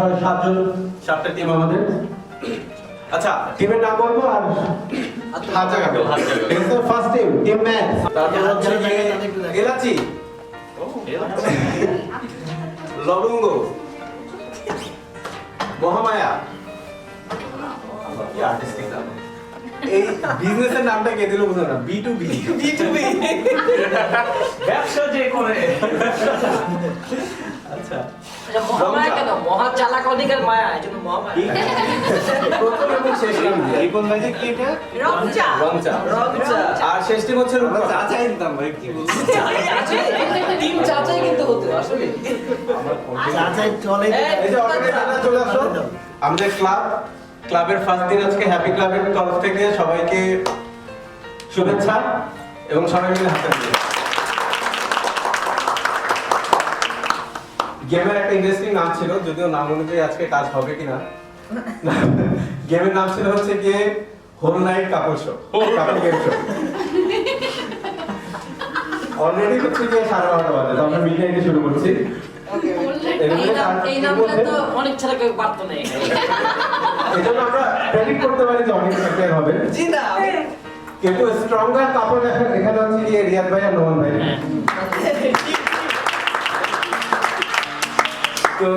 হয় 7 জন, 7টা টিম আমাদের। আচ্ছা, টিমের নাম বলবো আর হাত জাগাবো। First team, team man. তারপর হচ্ছে এলাচি, লবঙ্গ, মহামায়া। কি আর্টিস্টিক নাম। এই বিজনেসের নামটা কে দিল বুঝো না, B2B। ব্যবসা যে করে। আচ্ছা, মহামায়া কেন? মহা চালাক অধিকার মায়া, এজন্য মহামায়া। প্রথম এবং শেষ নাম দিয়ে। এই কোন ভাইদের কি এটা? রংচা। রংচা। রংচা। আর শেষ টিম হচ্ছে রূপা। চাচাই দিতাম ভাই, কি বলছিস? টিম চাচাই কিন্তু হতো আসলে। চাচাই চলে। এই যে অর্গানাইজাররা চলে আসো। আমাদের ক্লাবের ফার্স্ট দিন আজকে হ্যাপি ক্লাবের তরফ থেকে সবাইকে শুভেচ্ছা এবং সবাই মিলে হাত তালি দিই। গেমের একটা ইন্টারেস্টিং নাম ছিল, যদিও নাম অনুযায়ী আজকে কাজ হবে কিনা। গেমের নাম ছিল হচ্ছে গিয়ে হোল নাইট কাপড় শো, কাপড় গেম শো। অলরেডি হচ্ছে গিয়ে 12:30 বাজে, তো আমরা মিড নাইটে শুরু করছি। এই নামটা তো অনেক ছাড়া কেউ পারতো না। এজন্য আমরা প্রেডিক্ট করতে পারি যে অনেক সাকসেস হবে। জি না। কিন্তু স্ট্রঙ্গার কাপড় এখানে হচ্ছে গিয়ে রিয়াদ ভাই আর নোমান ভাই। তো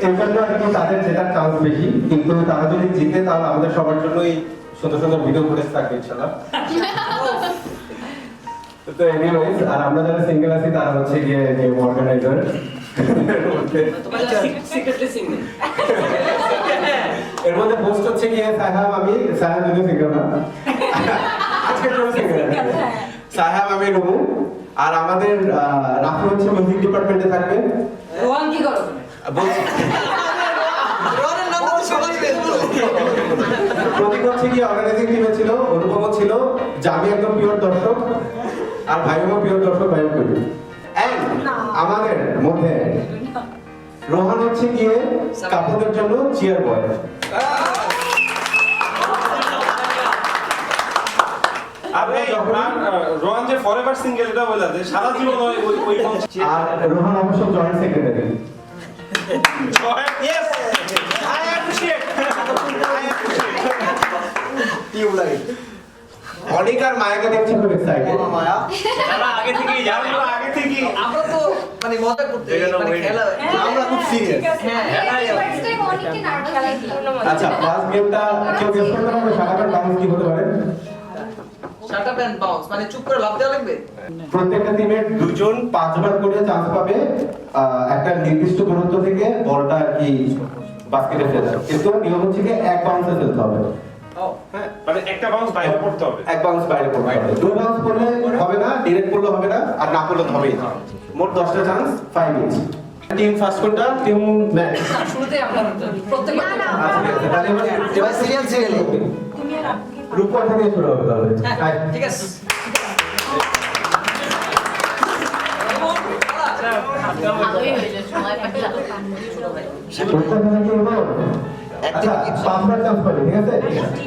এজন্য আর কি তাদের জেতার চান্স বেশি, কিন্তু তারা যদি জিতে তাহলে আমাদের সবার জন্যই সুন্দর সুন্দর ভিডিও ফুটেজ থাকবে ইনশাআল্লাহ। তো এনিওয়েজ, আর আমরা যারা সিঙ্গেল আছি তারা হচ্ছে গিয়ে যে অর্গানাইজার। তোমার সিক্রেটলি সিঙ্গেল। এর মধ্যে পোস্ট হচ্ছে গিয়ে সাহাব, আমি সাহাব যদি সিঙ্গেল না, আজকে তো সিঙ্গেল সাহাব, আমি রুমু, আর আমাদের রাফি হচ্ছে মিউজিক ডিপার্টমেন্টে থাকবে। রোহান কি করো? বলছি রোহানের নাম তো সবাই বলতো। প্রতীক হচ্ছে কি অর্গানাইজিং টিমে ছিল, অনুপম ছিল, জামি একদম পিওর দর্শক, আর ভাইও পিওর দর্শক, ভাইও করি। এন্ড আমাদের মধ্যে রোহান হচ্ছে গিয়ে কাপড়দের জন্য চিয়ার বয়। আপনি রোহান যে ফরএভার সিঙ্গেল এটা বলে দেন, সারা জীবন ওই আর রোহান অবশ্য joint secretary. Yes, I appreciate. Tubelight. অনেক আর মায়াকে দেখছি খুব এক্সাইটেড। মায়া। যারা আগে থেকেই জানেন, আগে থেকেই আমরা তো মানে মজা করতে, মানে খেলা, আমরা খুব সিরিয়াস। হ্যাঁ। আচ্ছা, ফার্স্ট গেমটা কেউ গেস করতে পারবে সারাটা বাউন্স কি হতে পারে? শাট আপ এন্ড বাউন্স, মানে চুপ করে লাফ দেওয়া লাগবে। প্রত্যেকটা টিমের দুজন 5 বার করে চান্স পাবে একটা নির্দিষ্ট দূরত্ব থেকে বলটা আর কি বাস্কেটে ফেলতে। কিন্তু নিয়ম হচ্ছে কি এক বাউন্সে ফেলতে হবে। ও হ্যাঁ, মানে একটা বাউন্স বাইরে পড়তে হবে। এক বাউন্স বাইরে পড়তে হবে। 2 বাউন্স পড়লে হবে না, ডিরেক্ট পড়লে হবে না, আর না পড়লে তো হবেই না। মোট 10টা চান্স, 5 মিনিটস। টিম ফার্স্ট কোনটা? Team match. শুরুতেই আমরা প্রত্যেকবার আচ্ছা, ঠিক আছে। তাহলে এবার সিরিয়াল সিরিয়াল রূপা থেকে শুরু হবে তাহলে। হ্যাঁ, ঠিক আছে। আচ্ছা, 5টা চান্স পাবে, ঠিক আছে?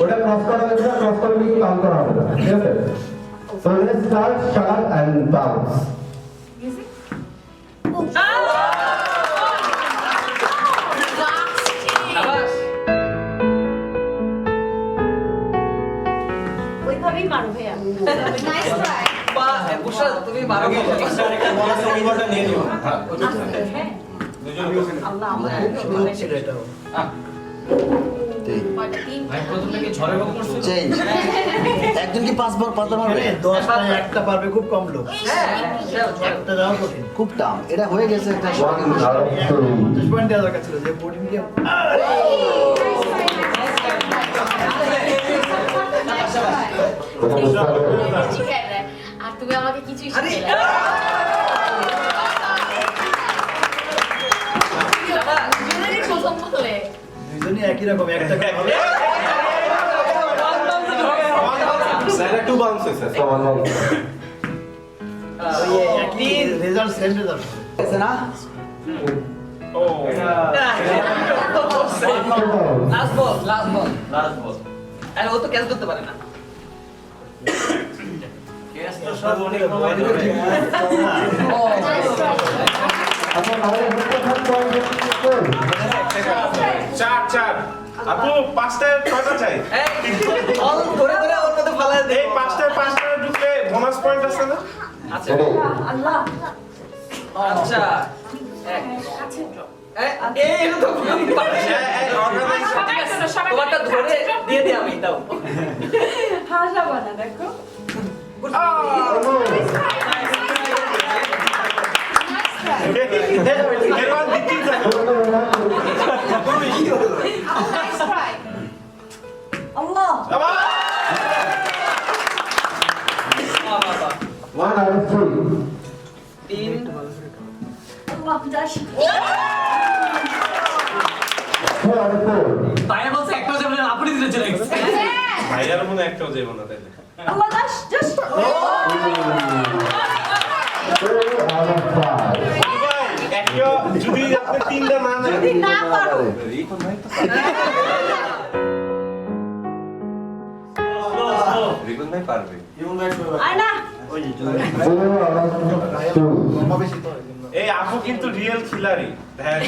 ওটা ক্রস করা যাবে না, ক্রস করলে কিন্তু কাউন্ট করা হবে না, ঠিক আছে? So let's start, shut and bounce. ওইভাবেই মারো ভাইয়া। Nice try. বা বুশরা তুমি মারো। একটা বড় সেমিবলটা নিয়ে নিও। হ্যাঁ। আল্লাহ আমার ছিল এটাও। কয়টা তিন ভাই প্রথম থেকে ঝড়ে বক করছে। চেঞ্জ একজন কি 5 বার মারবে? 10টায় একটা পারবে, খুব কম লোক। হ্যাঁ, একটা যাওয়া কঠিন। খুব টাম, এটা হয়ে গেছে একটা 50 পয়েন্ট দেওয়া দরকার ছিল যে বোর্ডিং গেম। আর তুমি আমাকে কিছুই আরে শিখালে না। দুজনেরই প্রথম বলে। দুজনই একই রকম, একটা হবে। স্যার 2 বাউন্সেস আছে, 1 বাউন্স। ওই একই রেজাল্ট, সেম রেজাল্ট আছে না? ও লাস্ট বল। আরে ও তো ক্যাচ করতে পারে না। ক্যাচ তো সব অনেক মোবাইলে করে। ও Nice try. আচ্ছা তাহলে হচ্ছে থার্ড পয়েন্ট চার আপু পাঁচটায় ছয়টা চাই এই অল ধরে ধরে ওর মধ্যে ফালায় দে এই পাঁচটায় ঢুকলে বোনাস পয়েন্ট আছে না আচ্ছা আল্লাহ আচ্ছা এক এই এটা তো তোমারটা ধরে দিয়ে দে আমি দাও হাসাবো না দেখো এরপর দ্বিতীয় নাইস ট্রাই আল্লাহ ওয়ান আর থ্রি তিন আল্লাহ দাশ ফোর আর ফোর পায়ে বলছে একটা যাবে আপনি দিতে চলে গেছে ভাইয়ার মনে একটাও যাইব না তাইলে আল্লাহ দাশ জাস্ট টু আর ফাইভ ভাই একটা যদি আপনি তিনটা না নেন যদি না পারো রিপন ভাই পারবে আয়না জিরো আর টু বেশি তো এই আপু কিন্তু রিয়েল খিলাড়ি দেখ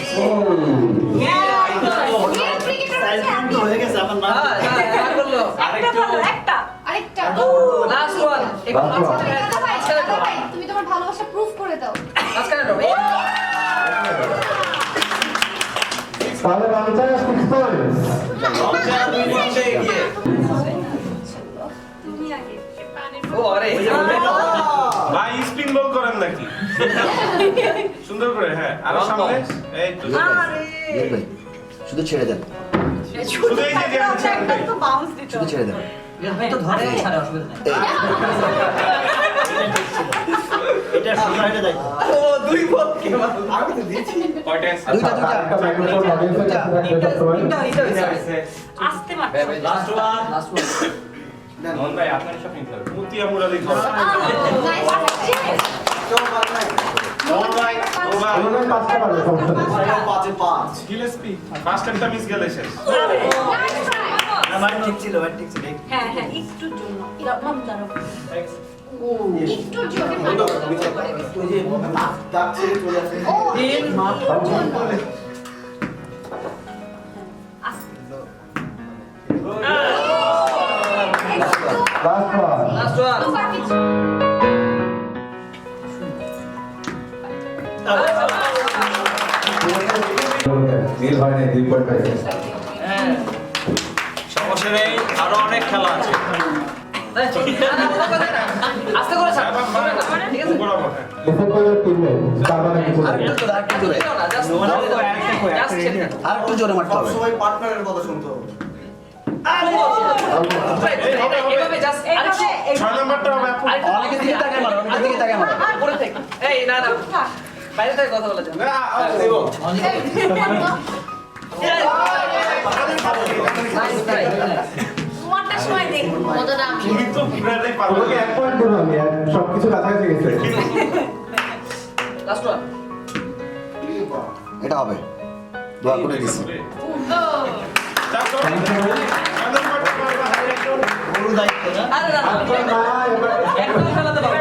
সাইজ তো হয়ে গেছে আমার নাম হ্যাঁ করলো আরেকটা লাস্ট ওয়ান একটু তুমি তোমার ভালোবাসা প্রুফ করে দাও মাঝখানে দাও তাহলে বাংলায় 6 পয়েন্টস তুমি আগে ও আরে ভাই স্পিন বল করেন নাকি সুন্দর করে হ্যাঁ আর সামনে এই তো আরে ভাই শুধু ছেড়ে দেন শুধু এই যে একটা তো বাউন্স দিতে শুধু ছেড়ে দেন তো ধরে ছাড়া অসুবিধা নেই এটা সোসাইটি দায়িত্ব ও দুই বল কি আমি তো দিয়েছি কয়টা আছে দুইটা একটা মাইক্রোফোন অডিয়েন্সের কাছে রাখতে হবে আস্তে মার লাস্ট ওয়ান মন ভাই আপনার শপিং করুন মুতিয়া মুরালি খাও ও ভাই আমরা পাঁচটা পারবে সমস্যা নেই স্কিল স্পিড ফার্স্ট টাইমটা মিস গেলে শেষ আমার ঠিক ছিল ভাই ঠিক ছিল হ্যাঁ হ্যাঁ একটুর জন্য এরকম জানো একটুর জন্য ও তিন লাস্ট ওয়ান লাস্ট ওয়ান নীল হয় নাই 2 পয়েন্ট পাইছে হ্যাঁ সমস্যা নেই আরো অনেক খেলা আছে আস্তে করে ছাড় ঠিক আছে বরাবর হ্যাঁ এসে করে তিনবে তার মানে কিছু নাই আরেকটু জোরে আরেকটু জোরে আরেকটু জোরে মারতে হবে পার্টনারের কথা শুনতে হবে এভাবে জাস্ট ছয় নাম্বারটা হবে আপু অনেকের দিকে তাকায় মারো অনেকের দিকে তাকায় মারো উপরে থেকে এই না না বাইরে থেকে কথা বলা যাবে না দেব তোমারটা সময় দেখো মজাটা আমি তুমি তো ঘুরাতেই পারবে তোমাকে 1 পয়েন্ট দেবো আমি আর সবকিছু কাছাকাছি গেছে লাস্ট ওয়ান এটা হবে দোয়া করে দিছি বড় দায়িত্ব না আরে না আপনার না এবার একদম খেলাতে পারবে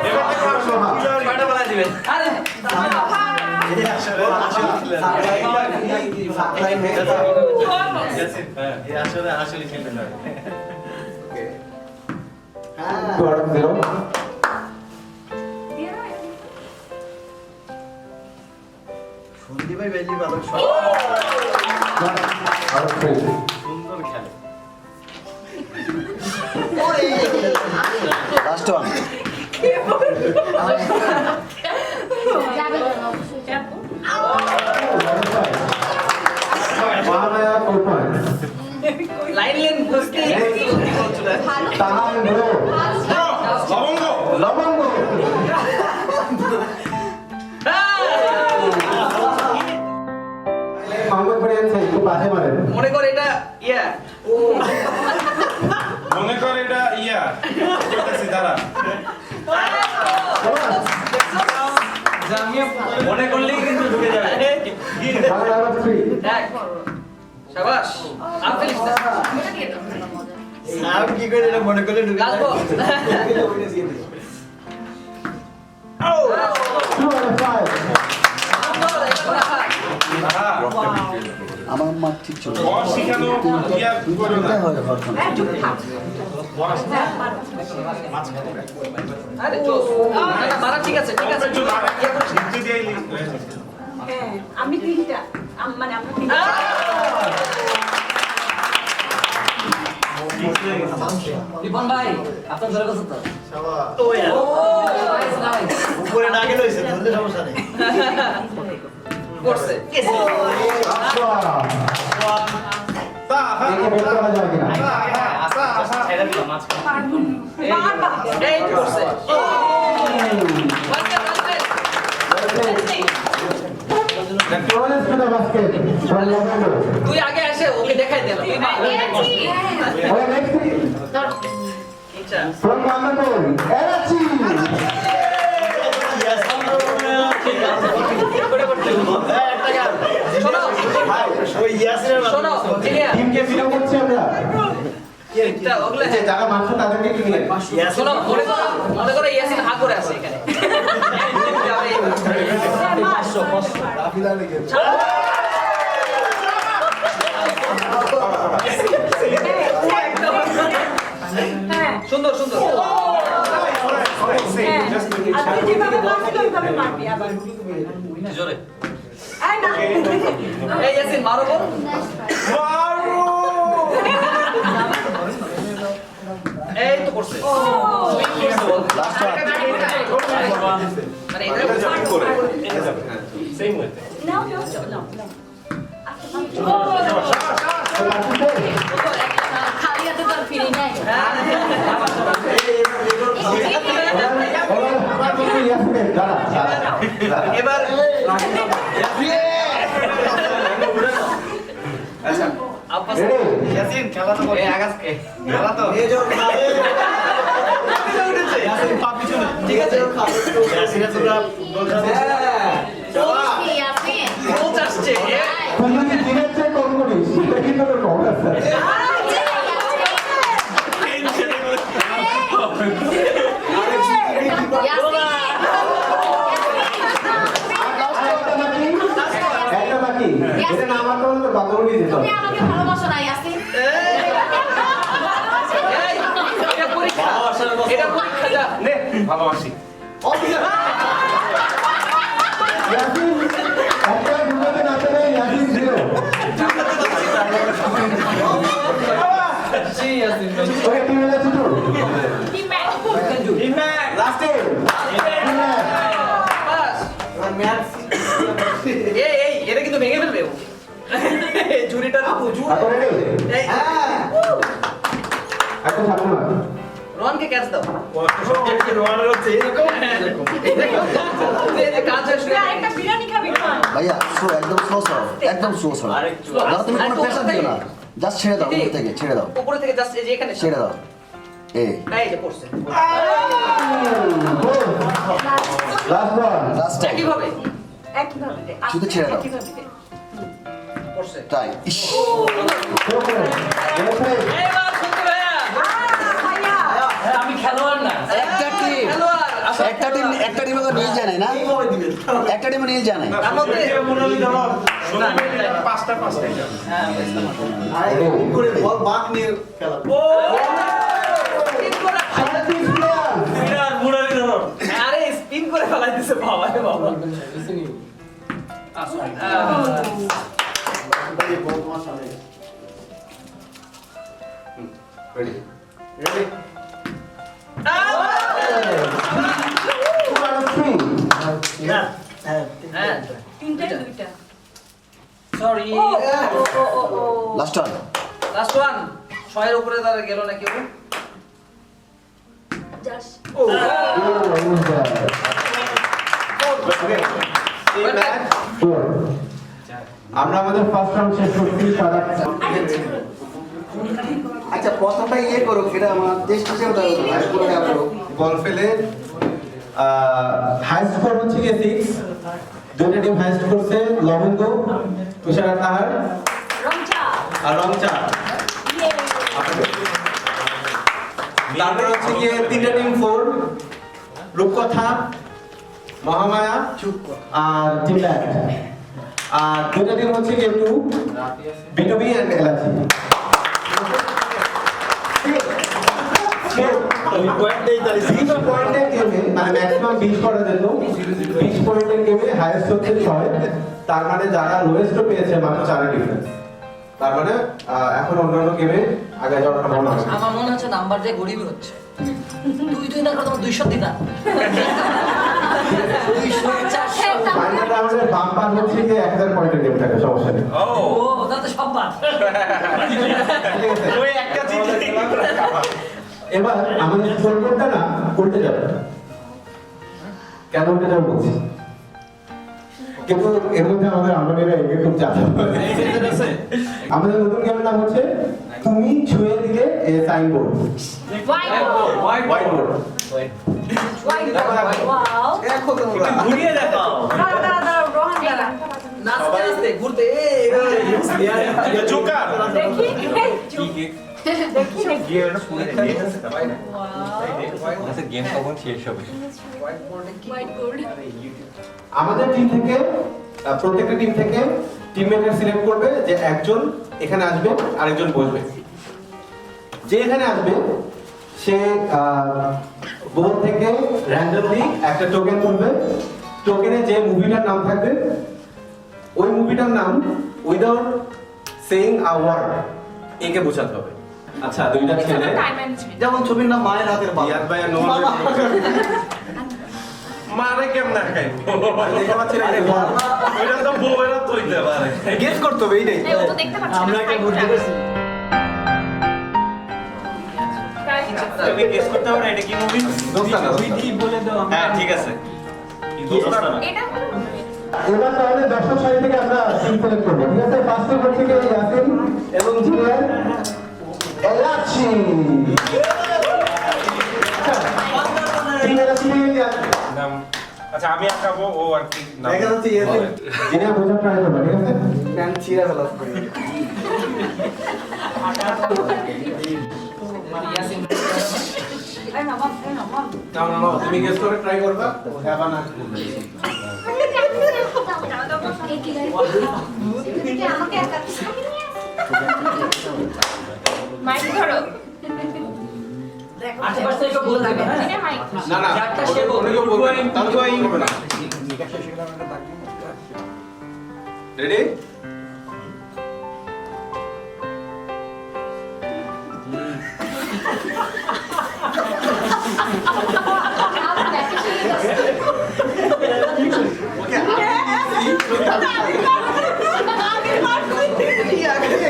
কয়টা বলা দিবেন আরে এই আসলে আসলে খেলতে না 2 out of 0 সন্দীপ ভাই বেলি ভালো out of 3 সুন্দর খেলে লাস্ট ওয়ান যাবে না অবশ্যই যাবো মহামায়া 4 পয়েন্ট লাইন লেন বুঝতে ভালো তাহার ব্রো লবঙ্গ লবঙ্গ মোহাম্মদ ভাই আছে একটু পাশে মারেন মনে কর এটা ইয়া ও মনে কর এটা ইয়া কইতাছি দাঁড়া মনে করলেই কিন্তু ঢুকে যাবে তাহলে out of 3 দেখ শাবাশ আফেলিস আমি কি করে এটা মনে করলে ঢুকে লাস্ট বল 2 out of 5 আমার মা ঠিক ছিল বস শিখানো ইয়া করো না। হয় ঘরখান আরে জোস না মারা ঠিক আছে ঠিক আছে ইয়া করিস না। নিচে দিয়েই লিস্ট হ্যাঁ আমি তিনটা মানে আমরা তিনটা রিপন ভাই আপনার ধরে গেছে তো নাইস নাইস উপরে না গেলে হয়েছে ধরলে সমস্যা নেই করছে তা হ্যাঁ একে বের করা যায় কিনা? এই করছে basket basket The closest to the basket. From Lavendo. তুই আগে এসে ওকে দেখাই দে তুই মা Okay, next thing. আচ্ছা From Bangladesh. Erachi. শোনো ওই ইয়াসিনের শোনো জিনিয়া টিমকে বিলো করছি আমরা। এটা ওগুলা যে যারা মারছে তাদেরকে একটু নিয়ে। শোনো মনে করো ইয়াসিন হা করে আছে এখানে হ্যাঁ সুন্দর সুন্দর হ্যাঁ আর তুই যেভাবে মারছিস ওইভাবে মারবি আবার জোরে এই না এই ইয়াসিন মারো গো এই তো করছে মানে এটা নাও নাও নাও খালি হাতে তো আর ফিরি নাই এবার তুমি ইয়াসমিন দাঁড়া দাঁড়া। এবার আব্বাস Ready? ইয়াসিন খেলা তো করে আগাসকে খেলা তো এই যে ইয়াসিন পাপি চলে ঠিক আছে ইয়াসিনের তোরা গোল খাবে ওকে আছে কোচ আসছে তুই যদি দিনের চেয়ে কম করিস সেটা কিন্তু তোর কম আছে। একটা বাকি এটা না আমার তো তোর বাবা বলি দিত। তুমি আমাকে ভালোবাসো না ইয়াসিন এটা পরীক্ষা এটা পরীক্ষা যা নে ভালোবাসি ইয়াসিন একটা দুটোতে না চলে ইয়াসিন জিরো। ওকে টিম এলে ছোট। লাস্টে বাস এই এটা কিন্তু ভেঙে ফেলবে ও ঝুড়িটা এখন রেডি এই এখন ছাড়বো না। রনকে ক্যাচ দাও রোয়ানের হচ্ছে এরকম এই যে কাজ শেষ তুই আরেকটা বিরিয়ানি খাবি খান ভাইয়া স্লো একদম স্লো সর একদম স্লো সর দাও তুমি কোনো প্রেসার দিও না জাস্ট ছেড়ে দাও উপর থেকে ছেড়ে দাও উপরে থেকে জাস্ট এই যে এখানে ছেড়ে দাও এই এই যে পড়ছে লাস্ট ওয়ান লাস্ট টাইম কিভাবে একইভাবে দে শুধু ছেড়ে দাও। একইভাবে দে পড়ছে টাই ইস এইবার সুন্দর ভাইয়া ভাইয়া আমি খেলোয়াড় না একটা টিম খেলোয়াড় একটা টিমে তো নীল জানে না একটা টিমে নীল জানে তার মধ্যে পাঁচটা হ্যাঁ করে বল বাক নিয়ে খেলা স্পিন করে আরে স্পিন করে ফেলাই দিছে বাবা রে বাবা এই বল তোমার সামনে রেডি রেডি না হ্যাঁ তিনটা দুইটা সরি ও ও ও ও লাস্ট ওয়ান লাস্ট ওয়ান 6 এর উপরে দাঁড়া গেল না কেউ জাস্ট আমরা আমাদের ফার্স্ট রাউন্ড শেষ করছি সারা আচ্ছা প্রথমটা ইয়ে করো এটা আমার দেশ হিসেবে দাও বল ফেলে হাই স্কোর হচ্ছে গিয়ে 6 দুটো টিম হাই স্কোর করছে লবঙ্গ তুষার তাহার রংচা আর রংচা ইয়ে তারপর হচ্ছে গিয়ে তিনটা টিম 4 রূপকথা মহামায়া আর টিম ব্যাট আর দুইটা টিম হচ্ছে গেম 2 B2B এন্ড এলআরজি। আমি পয়েন্ট দেই তাহলে 20 পয়েন্টের গেমে মানে ম্যাক্সিমাম 20 করার জন্য 20 পয়েন্টের গেমে হাইয়েস্ট হচ্ছে 6, তার মানে যারা লোয়েস্ট পেয়েছে মাত্র 4 ডিফারেন্স। তার মানে এখন অন্যান্য গেমে আগে যাওয়ার সম্ভাবনা আছে। আমার মনে হচ্ছে নাম্বার যে গরিব হচ্ছে তুই না করে তোমার 200 দিতা 200 400 ফাইনাল রাউন্ডে বাম্পার হচ্ছে যে 1000 পয়েন্টের গেম থাকে, সমস্যা নেই। ও ও তাতে সব বাদ ঠিক আছে, ওই একটা জিনিস এবার আমাদের স্কোরবোর্ডটা না উল্টে যাবে। কেন উল্টে যাবে বলছি, কিন্তু এর মধ্যে আমাদের আমাদের খুব চাপা। আমাদের নতুন গেমের নাম হচ্ছে তুমি ছুঁয়ে দিলে এ সাইনবোর্ড, হোয়াইট বোর্ড। ওয়াও ঘুরিয়ে দেখাও দাঁড়া রোহান দাঁড়া নাচতে নাচতে ঘুরতে জোকার দেখি গেম কখন শেষ হবে? হোয়াইট বোর্ড আমাদের টিম থেকে প্রত্যেকটা টিম থেকে টিমমেটরা সিলেক্ট করবে যে একজন এখানে আসবে আরেকজন বসবে। যে এখানে আসবে সে বোর্ড থেকে র্যান্ডমলি একটা টোকেন তুলবে। টোকেনে যে মুভিটার নাম থাকবে ওই মুভিটার নাম উইদাউট সেইং আ ওয়ার্ড একে বোঝাতে হবে। আচ্ছা, দুইটা ছেলে টাইম ম্যানেজমেন্ট যেমন ছবির নাম মায়ের হাতের বাবা ইয়াদ ভাই আর নোমান মারে কেমন না খাইবো দেখতে পাচ্ছেন এই যে ওইটা তো বউয়েরা তৈতে পারে গেস করতে হবে এইটাই এই ও তো দেখতে পাচ্ছি আমরা একটা বুদ্ধি করছি তুমি গেস করতে পারো এটা কি মুভি দোস্তানা হ্যাঁ ঠিক আছে এটা এবার তাহলে দর্শক সারি থেকে আমরা টিম সিলেক্ট করবো, ঠিক আছে? ফার্স্ট নম্বর থেকে ইয়াসিন এবং জুনিয়র এলাচি। টিম এলাচি থেকে ইয়াসিন। আচ্ছা আমি আঁকাবো ও আর কি নাম দেখা যাচ্ছে ইয়াসিন জুনিয়র বোঝা ট্রাই করবে, ঠিক আছে? প্যান্ট ছিঁড়া ফেলা এই মামা না, তুমি গেস করে ট্রাই করবা, হ্যাঁ বা না। আমাকে একা মাইক ধরো দেখো আশেপাশে একটু বলে থাকবে হ্যাঁ এটা মাইক না না, যারটা সে বলবে, অনেকে বলবে, তাহলে তো এই হবে না। রেডি?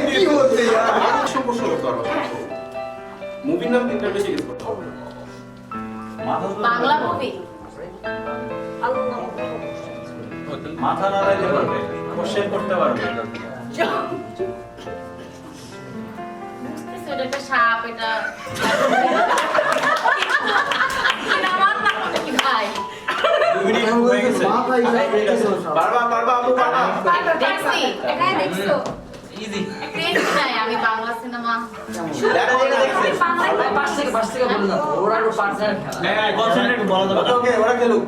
কি বলতে সম্পর্ক করো। মুভির নাম তিনটা বেশি গেস করতে হবে। বাংলা মুভি মাথা নাড়াইতে পারবে কোশ্চেন করতে পারবে এটা একটা সাপ, এটা এটা আমার না কি ভাই হয়ে গেছে পারবা আপু পারবা। দেখছি এটা দেখছো ইজি দেখছি নাই আমি বাংলা সিনেমা। বাংলায় পাশ থেকে বলে দাও ওরা আরো পার্টনার খেলা হ্যাঁ কনসেন্ট্রেট বলা যাবে না ওকে ওরা খেলুক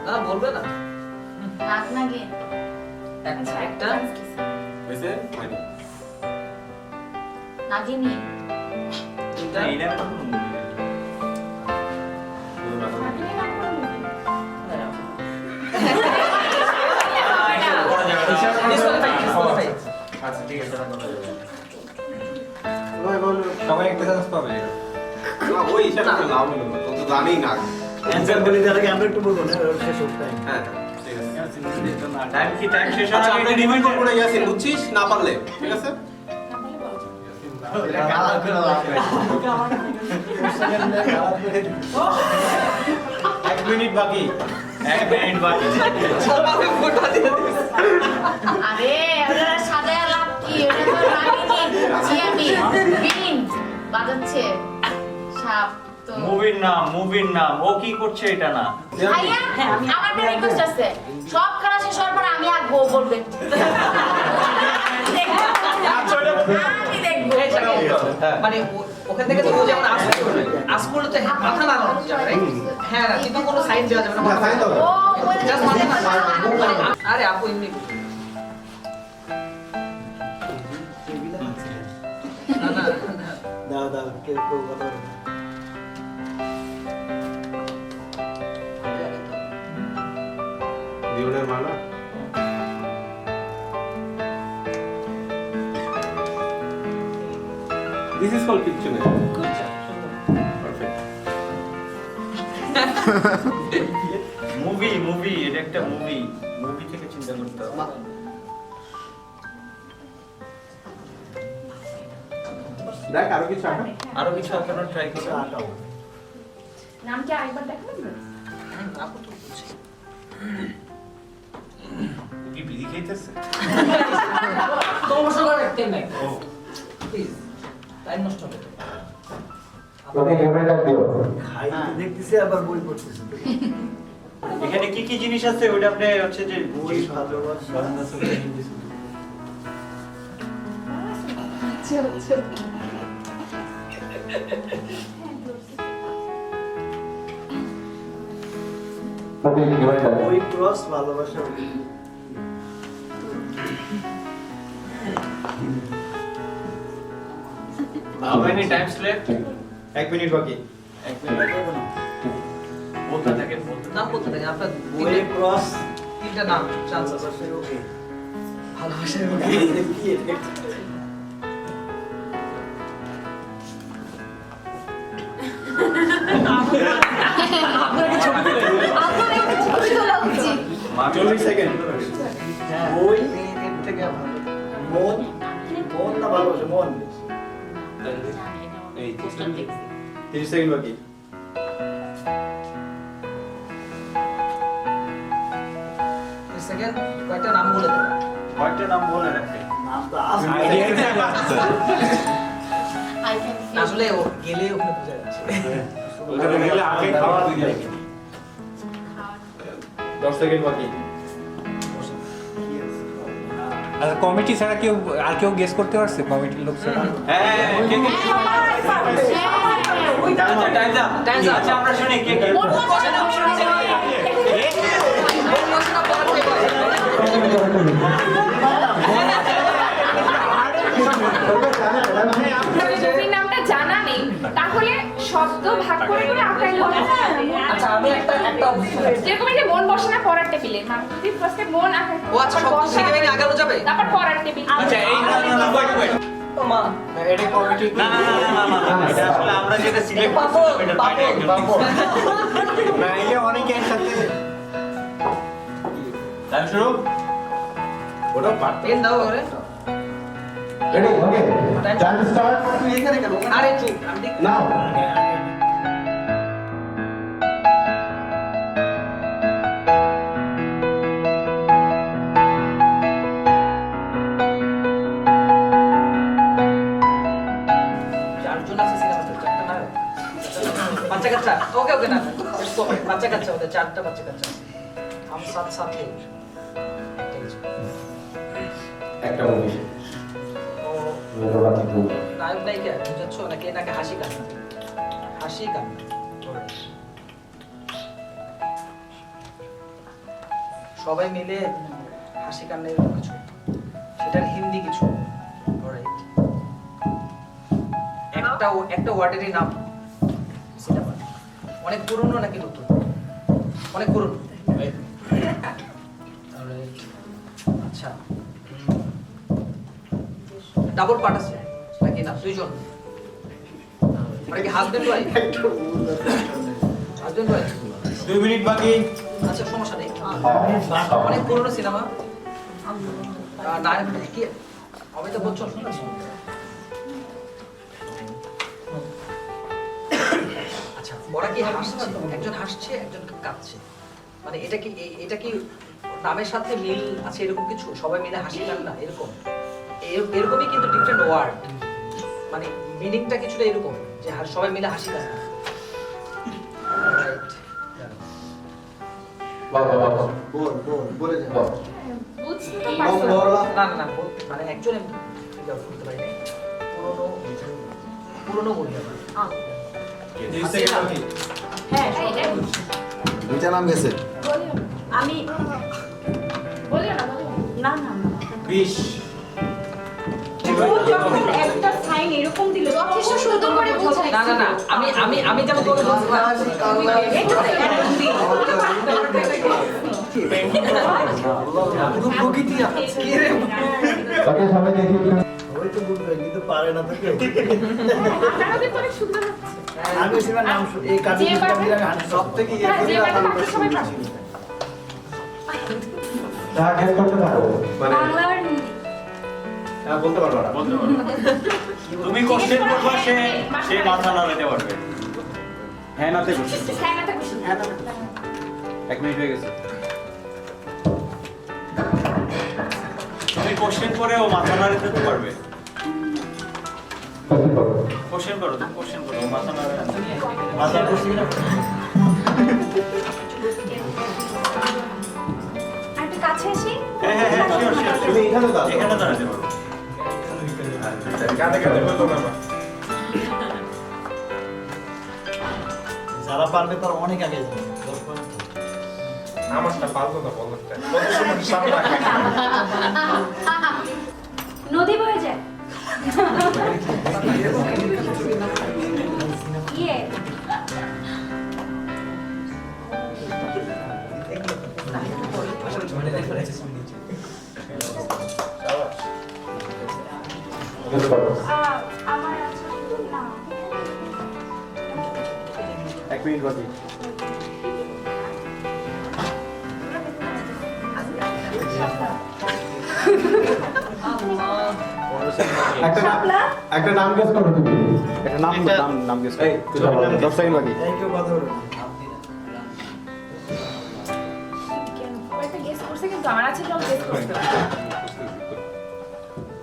না বলবে না নাক না গে একটা হইছে? হয়নি। নাগিনী দুইটা এইটা একটা movie। করা যাবে না। ডিসকোয়ালিফাই আচ্ছা ঠিক আছে সবাই একটা চান্স পাবে। না, ওই হিসাবে তো লাভ হলো না, তো তো জানেই না। অ্যানসার বলি তার আগে আমরা একটু বলবো না শেষ হোক টাইম হ্যাঁ, ঠিক আছে। টাইম কি টাইম শেষ আচ্ছা, হওয়ার আমরা আগে রিমাইন্ড করবো না ইয়াসিন, বুঝছিস? না পারলে, ঠিক আছে? এক মিনিট বাকি 1 মিনিট বাকি আরে ওরা সাজায় লাভ কি, এটা তো নাগিনী জিয়ানি বিন বাজাচ্ছে সাপ তো। মুভির নাম ও কি করছে এটা না ভাইয়া আমার একটা রিকোয়েস্ট আছে, সব খেলা শেষ হওয়ার পর আমি আঁকবো, ও বলবে আচ্ছা ওটা আমি দেখবো। মানে ওখান থেকে তুমি যেমন আসলে তো মাথা নাড়ানো যাবে রাইট হ্যাঁ না কিন্তু কোনো সাইড দেওয়া যাবে না হ্যাঁ, sign দাও। ও বলে Just মাথা নাড়ানো। আরে আপু এমনি আলাদা কেউ কেউ কথা বলে না। জীবনের মালা this is call picture perfect movie এটা একটা মুভি থেকে চিন্তা করতে হবে। দেখ আরো কিছু আঁকা আরো কিছু এখনো ট্রাই করতে হবে। আঁকাও। নাম কি আরেকবার দেখাবেন? আপু তো বলছি। কি বিড়ি খাইতেছে? সমস্যা করে টাইম নাই প্লিজ টাইম নষ্ট হবে ওকে ক্যামেরাটা দিও খাইতে দেখতেছি আবার বই পড়তেছি। এখানে কি কি জিনিস আছে ওটা আপনি হচ্ছে যে বই ভালোবাসা ওকে ক্যামেরাটা বই ক্রস ভালোবাসা How many times left? 1 minute বাকি। 1 মিনিট। বলতে থাকেন নাম বলতে থাকে আপনার বই ক্রস তিনটা নাম চান্স আছে ভালোবাসা ওকে ভালোবাসা কি এটা? আপনার একটা ছবি তোলা উচিত। 40 সেকেন্ড। বই মন মন না ভালোবাসা মন। এই 30 সেকেন্ড বাকি। সেকেন্ড কয়েকটা নাম বলে দেন কয়েকটা নাম বলে রাখেন। নাম তো আছে। I can feel আসলে ও গেলে ওখানে বোঝা যাচ্ছে ওখানে গেলে আগে খাওয়া দিয়ে যায়। 10 সেকেন্ড বাকি। আচ্ছা কমিটি ছাড়া কেউ আর কেউ গেস করতে পারছে কমিটির লোক ছাড়া? হ্যাঁ কে কে আচ্ছা টাইম দাও Time দাও। আচ্ছা আমরা শুনি কে কে মন বসে না, মন বসে না। আপনার মুভির নামটা জানা নেই তাহলে শব্দ ভাগ করে করে আঁকাইলে হবে না। আচ্ছা আমি একটা অবস্থা যেরকম এই যে মন বসে না পড়ার টেবিলে মানে যদি ফার্স্টে মন আঁকাই ও আচ্ছা শব্দ থেকে ভেঙে আগানো যাবে তারপর পড়ার টেবিল আচ্ছা এই না ওয়েট ও মা এটা কমিটি না এটা আসলে আমরা যেটা সিলেক্ট পাবো করব এটা বাইরে একজন পাবো না এটা অনেকে একসাথে টাইম শুরু ওটা পার্ট পেন দাও ওরে রেডি ওকে টাইম স্টার্ট তুই এখানে কেন আরে ঠিক আমি দেখ নাও চারজন আছে সিনেমাতে চারটা না বাচ্চা কাচ্চা ওকে ওকে না স্টপ বাচ্চা কাচ্চা ওদের চারটা বাচ্চা কাচ্চা हम साथ साथ हैं একটা মুভি ও মেরো বাকি দু নায়ক নায়িকা বুঝাচ্ছ নাকি এটাকে হাসি কান্না সবাই মিলে হাসি কান্না এরকম কিছু সেটার হিন্দি কিছু Alright. একটা ওয়ার্ডেরই নাম সিনেমা অনেক পুরনো নাকি নতুন অনেক পুরনো Alright. আচ্ছা ডাবল পার্ট আছে নাকি না দুইজন মানে কি husband wife husband wife 2 minute বাকি। আচ্ছা সমস্যা নেই অনেক পুরনো সিনেমা নায়ক কি অমিতাভ বচ্চন আচ্ছা ওরা কি হাসছে একজন হাসছে একজন কাঁদছে মানে এটা কি নামের সাথে মিল আছে এরকম কিছু সবাই মিলে হাসি কান্না এরকম এরকমই কিন্তু ডিফারেন্ট ওয়ার্ড মানে মিনিংটা কিছুটা এরকম যে সবাই মিলে হাসি কান্না Alright. বাবা বাবা বলে যা। বুঝতে তো পারছো। না মানে অ্যাকচুয়ালি বলতে পারি না পুরনো বলি আমার 30 সেকেন্ড বাকি। হ্যাঁ দুইটা নাম গেছে আমি বলিও না বলিও না না না 20 ও যখন একটা সাইন এরকম দিল যথেষ্ট সুন্দর করে না না আমি আমি আমি যেমন করে বলছিলাম ওকে সবাই দেখি একটু। ওই তো বুঝবে কিন্তু পারে না তো কেউ আপনারও কিন্তু অনেক সুন্দর হচ্ছে। আমি সিমার নাম এই কাজে যে পারবে- সব থেকে হ্যাঁ, যে পারবে বাকি সবাই পারবে। যা গেস করতে পারো মানে বাংলা আর হিন্দি। হ্যাঁ, বলতে পারবো না। তুমি কোশ্চেন করবা, সে মাথা নাড়াতে পারবে। হ্যাঁ নাতে করছি। হ্যাঁ, না থাকবে। 1 মিনিট হয়ে গেছে। তুমি কোশ্চেন করে ও মাথা নাড়াতে তো পারবে। কোশ্চেন করো, তুমি কোশ্চেন করো, ও মাথা নাড়াতে। মাথা বসে গেল আর একটু কাছে আসি। হ্যাঁ হ্যাঁ হ্যাঁ, sure, sure, তুমি sure। এখানে দাও। এখানে দাঁড়াতে পারো। কাঁদে কাঁদে বলতো না যারা পারবে তার অনেক আগে যাবে আমারটা পারবো না বলতে কত সময় সামনে রাখে নদী বয়ে যায়। ইয়ে গেস করো। আমার আছে না। 1 মিনিট বাকি। একটা নাম গেস করো তুমি। একটা নাম গেস করো। 10 সেকেন্ড বাকি। এই কেউ কথা বলবে ও একটা guess করছে, কিন্তু আমার আছে কেউ guess করতে পারে না।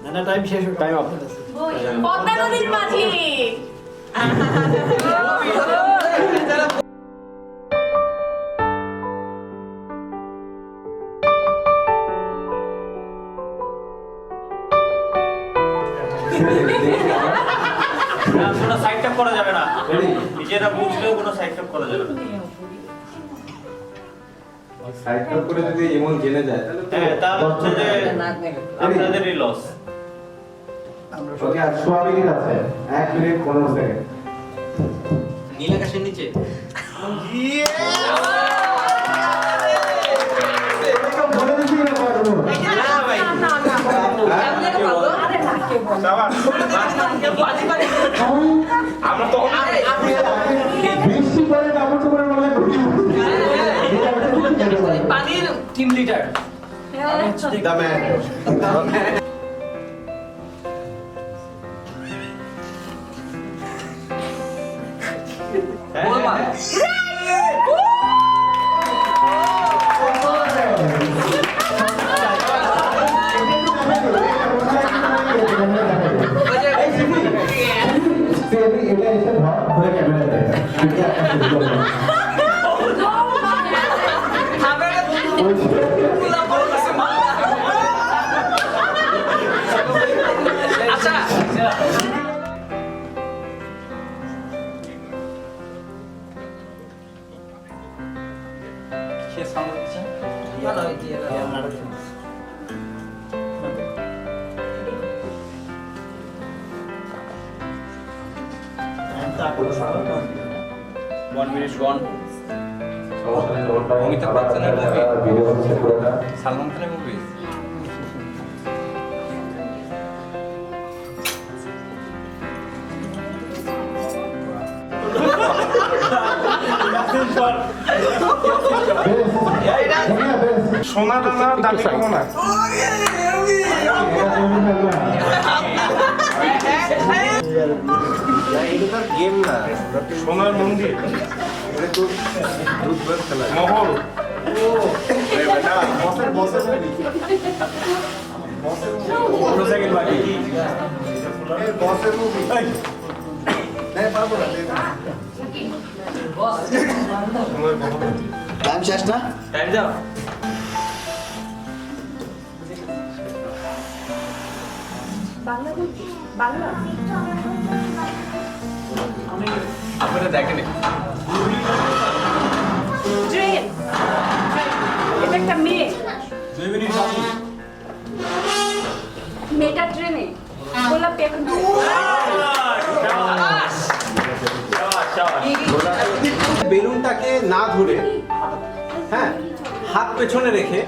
না না টাইম শেষ হয়ে Time up. পদ্মা নদীর মাঝি। না, কোনো সাইড ট্যাপ করা যাবে না। Ready? নিজেরা বুঝলেও কোনো সাইড ট্যাপ করা যাবে না। সাইড টপ করে যদি এমন জেনে যায় তাহলে তো হ্যাঁ, তাহলে হচ্ছে যে আপনাদেরই লস। ওকে আর 100 মিনিট আছে। 1 মিনিট 15 সেকেন্ড। নীল আকাশের নিচে এরকম বলে দিছি না পারবো। না ভাই কেমনে তো পারলো আরে না কে বল সাবাস আমরা তো বৃষ্টি করে কাপড় চোপড়ের মধ্যে ঘুরি। পানির টিম লিডার The man. বলবা এটা এসে ধরে ক্যামেরা দেয়। আচ্ছা সে সাউন্ড হচ্ছে One minute gone. অমিতাভ বচ্চনের movie। ভিডিও হচ্ছে পুরোটা। সালমান খানের মুভি। সোনা দানা দামি কমো না গেম না সোনার মন্দির মহল সেকেন্ড বাকি টাইম শেষ না? টাইম দাও। বাংলা বলছি বাংলা আপনারা দেখেন ট্রেন, এটা একটা মেয়ে, 2 মিনিট বাকি। মেয়েটা ট্রেনে গোলাপি এখন না ধরে, হ্যাঁ, হাত পেছনে রেখে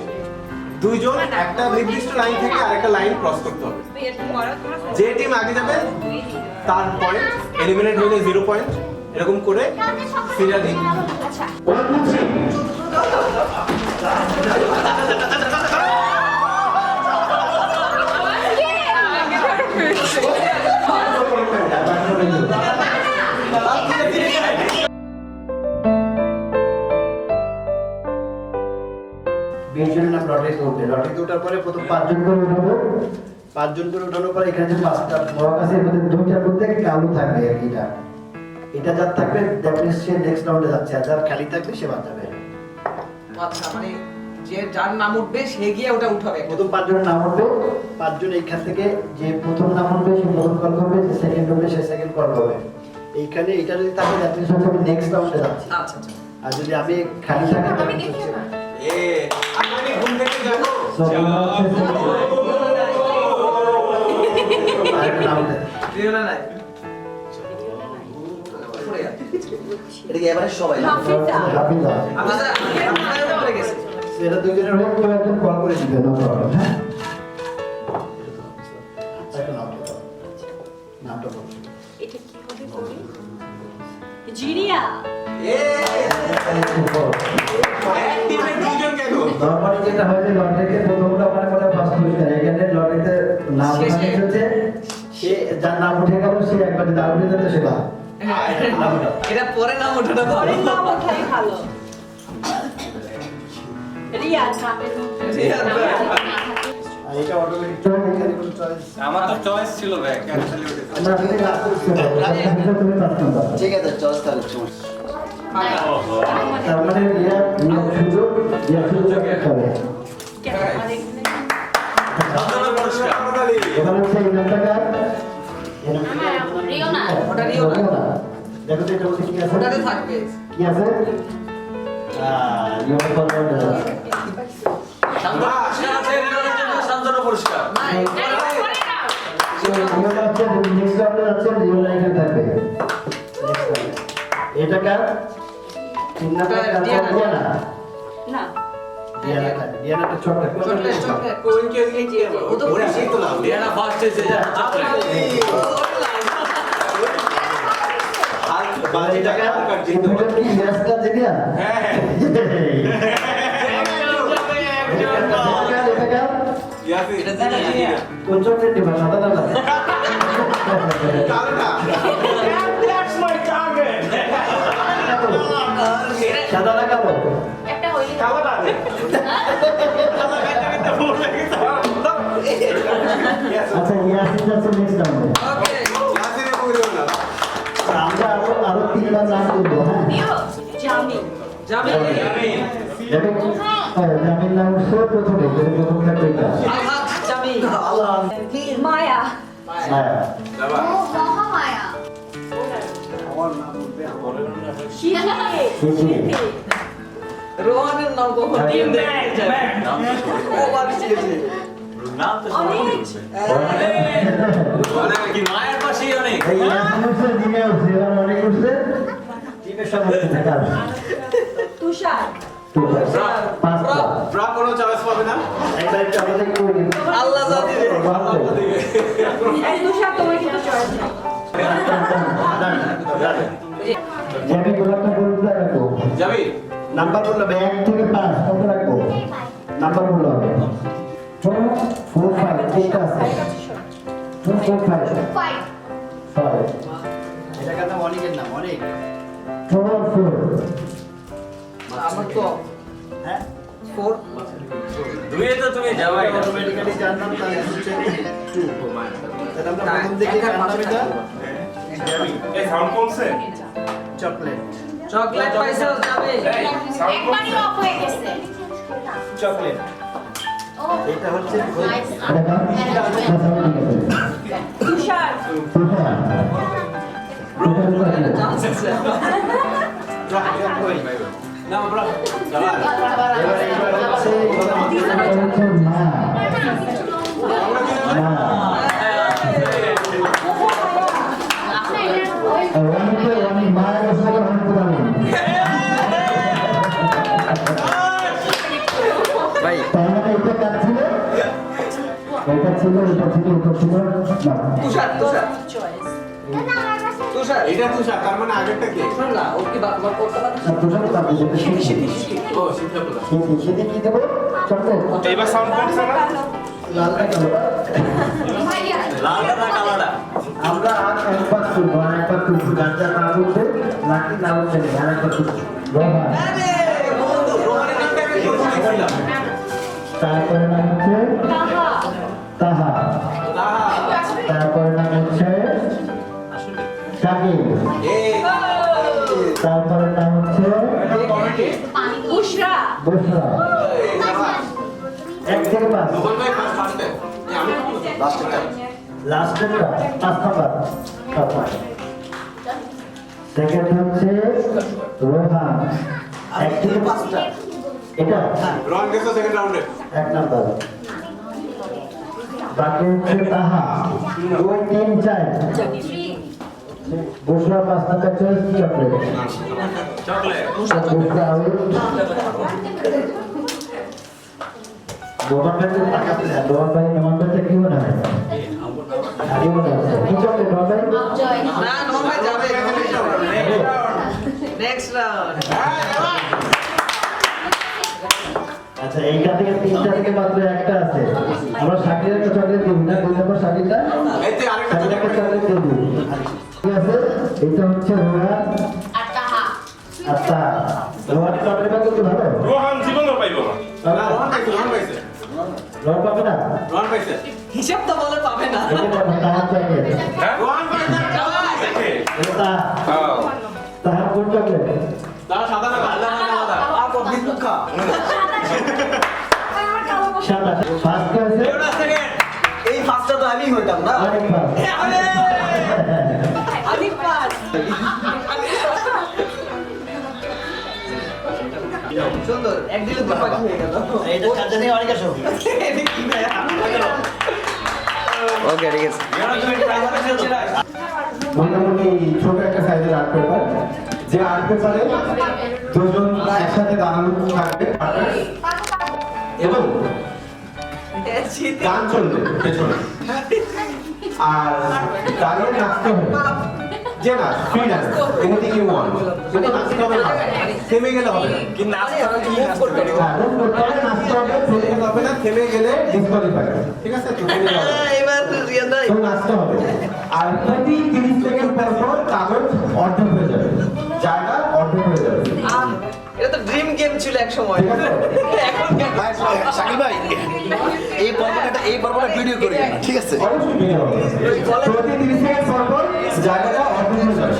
দুইজন একটা নির্দিষ্ট লাইন থেকে আরেকটা লাইন ক্রস করতে হবে। যে টিম আগে যাবে তার পয়েন্ট এলিমিনেট হয়ে যায় 0 পয়েন্ট, এরকম করে সিরিয়ালি। বেঞ্চের নাম লটারিতে উঠবে। লটারিতে ওঠার পরে প্রথম 5 জন করে উঠাবো। 5 জন করে উঠানোর পরে এখানে যে 5টা বড় আছে এর মধ্যে 2টার মধ্যে কালো থাকবে আর কি এটা। এটা যার থাকবে দ্যাট মিন্স সে নেক্সট রাউন্ডে যাচ্ছে, আর যার খালি থাকবে সে বাদ যাবে। আচ্ছা মানে যে যার নাম উঠবে সে গিয়ে ওটা উঠাবে। প্রথম 5 জনের নাম উঠবে, 5 জন এইখান থেকে যে প্রথম নাম উঠবে সে প্রথম কল করবে, যে সেকেন্ড উঠবে সে সেকেন্ড কল করবে। এইখানে এটা যদি থাকে দ্যাট মিন্স আমি নেক্সট রাউন্ডে যাচ্ছি। আচ্ছা আচ্ছা। আর যদি আমি খালি থাকি তাহলে হচ্ছে আপনি ঘুম থেকে জানো এটা কি এবারে সবাই হাফিজা। হাফিজা আমরা বলে গেছি। সেটা দুইজনের হয়ে কেউ একজন কল করে দিবে, নো প্রবলেম। হ্যাঁ, একটা নামটা বলো। এটা কি হবে বলি? জিরিয়া। এক টিমে দুইজন কেন? নরমালি যেটা হয় যে লটারিতে প্রথমটা মানে করে ফার্স্ট পুরস্কার, এখানে লটারিতে নাম শেষে। হচ্ছে সে যার নাম উঠে গেল সে একবার যদি আউট হয়ে যেত সে বাদ। এটা পরে নাম ওঠাটা ভালো। পরের নাম ওঠাই ভালো। রিয়া নামের আর এটা অটোমেটিক চয়েস, এখানে কোনো চয়েস আমার তো চয়েস ছিল ভাই, ক্যান্সেল করে আমরা আসলে লাস্ট করতে পারবো। তুমি পাস নাম্বার ঠিক আছে চয়েস তাহলে চুজ। তার মানে রিয়া সুযোগ হবে। কেন আমাদের এখানে এখানে হচ্ছে এই নামটা রিও না। ওটা রিও না। দেখো তো এটা হচ্ছে কি আছে, ওটাতে থাকবে। কি আছে রিও ফরওয়ার্ড শান্তনু পুরস্কার। না এটা রিওটা হচ্ছে নেক্সট রাউন্ডে যাচ্ছে, রিও লাইনে থাকবে নেক্সট রাউন্ডে। এটা কার চিহ্নটা ডিয়ানা না ডিয়ানাটা ছোট চকলেট চকলেট। কোন কে কি ও তো ওরা সেই তো লাভ ডিয়ানা ফার্স্ট এসে যায় চকলেট। বাজি টাকা এটা কি ইয়াসটা জিনিয়া হ্যাঁ হ্যাঁ এটা কার ইয়াসি এটা জিনিয়া। কোন চকলেট দিবা সাদা না লাল? কালটা দ্যাটস মাই টার্গেট। সাদা না কালো? একটা হইলে কালাটা দে। আচ্ছা ইয়াসিন যাচ্ছে নেক্সট রাউন্ডে। ওকে। ইয়াসিনে কইরো না আমরা আরো 3বার নাম করবো। হ্যাঁ রিও জামি জামিন। জামিন নাম হচ্ছে প্রথমে প্রথম থাকবে এটা আলহাজ জামিন। মায়া হ্যাঁ মহামায়া। শিশির রোহানের নাম কখন টিম দেখতে যায়? ও বাড়িছে। নাম তো অনেক অনেক কি মায়ের পাশেই অনেক। এই ইয়াসিন হচ্ছে জিনে হচ্ছে এবার অনেক করছে টিমের সামনে থাকা তুষার পাঁচটা ব্রা কোনো চয়েস পাবে না একবার একটু আমাদের করে দিন আল্লাহ যা দিবে। এই তুষার তোমার কিন্তু চয়েস নেই আমি গোলাপটা বলতে রাখবো যাবি নাম্বার বললো 1 থেকে 5 কত রাখবো নাম্বার বললো হবে 2 4 5 কোনটা আছে 2 4 5 ফাইভ। 5 এটা কথা অনেকের নাম অনেক। 4 4 আমার তো হ্যাঁ 4 দুইয়ে তো তুমি যাওয়াই না। অটোমেটিক্যালি যার নাম তার হচ্ছে 2 তাহলে আমরা প্রথম থেকে কার নাম এটা এই সাউন্ড কমছে? চকলেট চকলেট পাইছো জামিন। একবারই অফ হয়ে গেছে। চকলেট ও এটা হচ্ছে নাইস। তুষার চান্স আছে। না ব্রা এবার হচ্ছে আপনার এটা মায়ের ছিল এটা ছিল এটা ছিল না তুষার তুষার চয়েস তুষার এটা তুষার, তার মানে আগেরটা কি? তুষার না ও কি তোমার করতে পারে না তুষার তো বাদ দিয়েছে ও সিদ্ধার্থ। সেদিন কি দেবো চকলেট এইবার সাউন্ড করছে না? লালটা কালো ভাইয়া লালটা না কালোটা? আমরা আর একবার করবো আর একবার করবো গাছটা না করতে লাঠি না উঠে আর একবার করবো রোহান তারপরে নাম হচ্ছে তাহা তারপরে নাম হচ্ছে শাকিব তারপরে নাম হচ্ছে বুশরা বসরা এক থেকে পাঁচ লাস্টেরটা 5 নাম্বার সেকেন্ড হচ্ছে রোহান এক থেকে পাঁচটা এটা রন গেছে সেকেন্ড রাউন্ডে। 1 নাম্বার বাকি হচ্ছে তাহা 2 3 4 বসরা 5 নাম্বার চয়েস চকলেট চকলেট। বসরা আউট রোহান ভাই তাকাতে না রোহান ভাই নাম্বারটা কি মনে হয় আরে মনে আছে কি চকলেট রোহান ভাই জয় না নো ভাই যাবে নেক্সট রাউন্ড আচ্ছা এইটা থেকে তিনটা থেকে মাত্র একটা আছে আমরা শাকিরের একটা চকলেট দিব না দুই নম্বর শাকিরটা এই তো আরেকটা শাকিরের একটা চকলেট দিয়ে দিই ঠিক আছে এটা হচ্ছে রোহান আর তাহা আচ্ছা রোহান চকলেট পাবে তো ভালো রোহান জীবনও পাইব না। না, রন পাইছে, রন পাইছে। রোহান পাবে না রন পাইছে। হিসাব তো বলে পাবে না এটা দেখো তাহার চকলেট হ্যাঁ? রন পাইছে। দেখে। এটা হ্যাঁ। তাহার কোন চকলেট তারা সাদা না কালো? আপু বিদ্যুৎখা সাদা ফার্স্ট হয়েছে এই ফার্স্টটা তো আমি হইতাম না অনেক ফার্স্ট আমি পাস সুন্দর এক দিলে দুই পাখি হয়ে গেল এটা কাজে নেই অনেক আসো ওকে ঠিক আছে মোটামুটি ছোট একটা সাইজের আর্ট পেপার, যে আর্ট পেপারে দুজন একসাথে দাঁড়ানো থাকবে এবং গান চলবে পেছনে, আর দাঁড়িয়ে নাচতে হবে। যে নাচ free dance anything you want, কিন্তু নাচতে হবে না, থেমে গেলে হবে না। কি নাচ করা কি নাচ করতে হবে হ্যাঁ, move করতে হবে, নাচতে হবে, থেমে গেলে হবে না, থেমে গেলে ডিসকোয়ালিফাই। ঠিক আছে, তো থেমে যাবে। এবার রিয়া দাই তো নাচতে হবে, আর প্রতি 30 সেকেন্ড পর পর কাগজ অর্ধেক হয়ে যাবে, জায়গা অর্ধেক হয়ে যাবে। এটা তো ড্রিম গেম ছিল এক সময় ঠিক আছে? এখন কেন শাকিল ভাই এই পর্বটা ভিডিও করি না, ঠিক আছে? অবশ্যই বের হবে। প্রতি 30 সেকেন্ড পর পর জায়গাটা অর্ধেক হয়ে যাবে।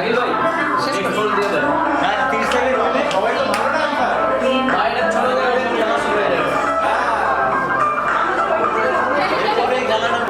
জাকির ভাই শেষ করে দিয়ে দেন। হ্যাঁ 30 সেকেন্ড হলে সবাই তো ভালো না answer? বাইরে চলে গেলে খেলা শুরু হয়ে যাবে। এরপরে খেলাটা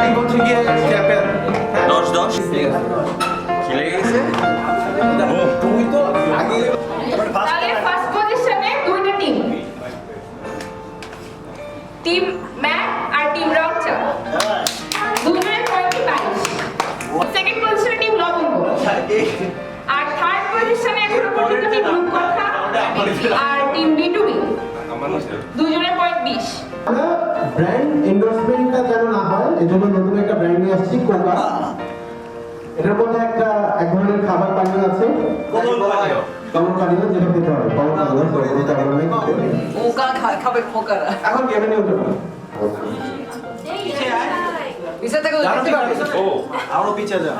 কি বলছে গিয়ে চ্যাম্পিয়ন 10-10 খেলে গেছে তুমি তো আগে তাহলে ফার্স্ট পজিশনে দুইটা টিম, টিম ম্যাট আর টিম রংচা, দুজনের পয়েন্ট 22। সেকেন্ড পজিশনে টিম লবঙ্গ, আর থার্ড পজিশনে এখনো পর্যন্ত টিম রূপকথা আর টিম বিটুবি, দুজনের পয়েন্ট 20। আমরা ব্র্যান্ড এন্ডোর্সমেন্টটা যেন না হয় এজন্য নতুন একটা ব্র্যান্ড নিয়ে আসছি কোকা। এটার মধ্যে এক ধরনের খাবার পানীয় আছে, কমন পানীয় যেটা খেতে হবে, কমন পানীয়। পোকা খাবে পোকারা। এখন গেমে নিয়ে উঠে পড়ো। পিছে থেকে দেখতে পারবে। ও আরো পিছে যা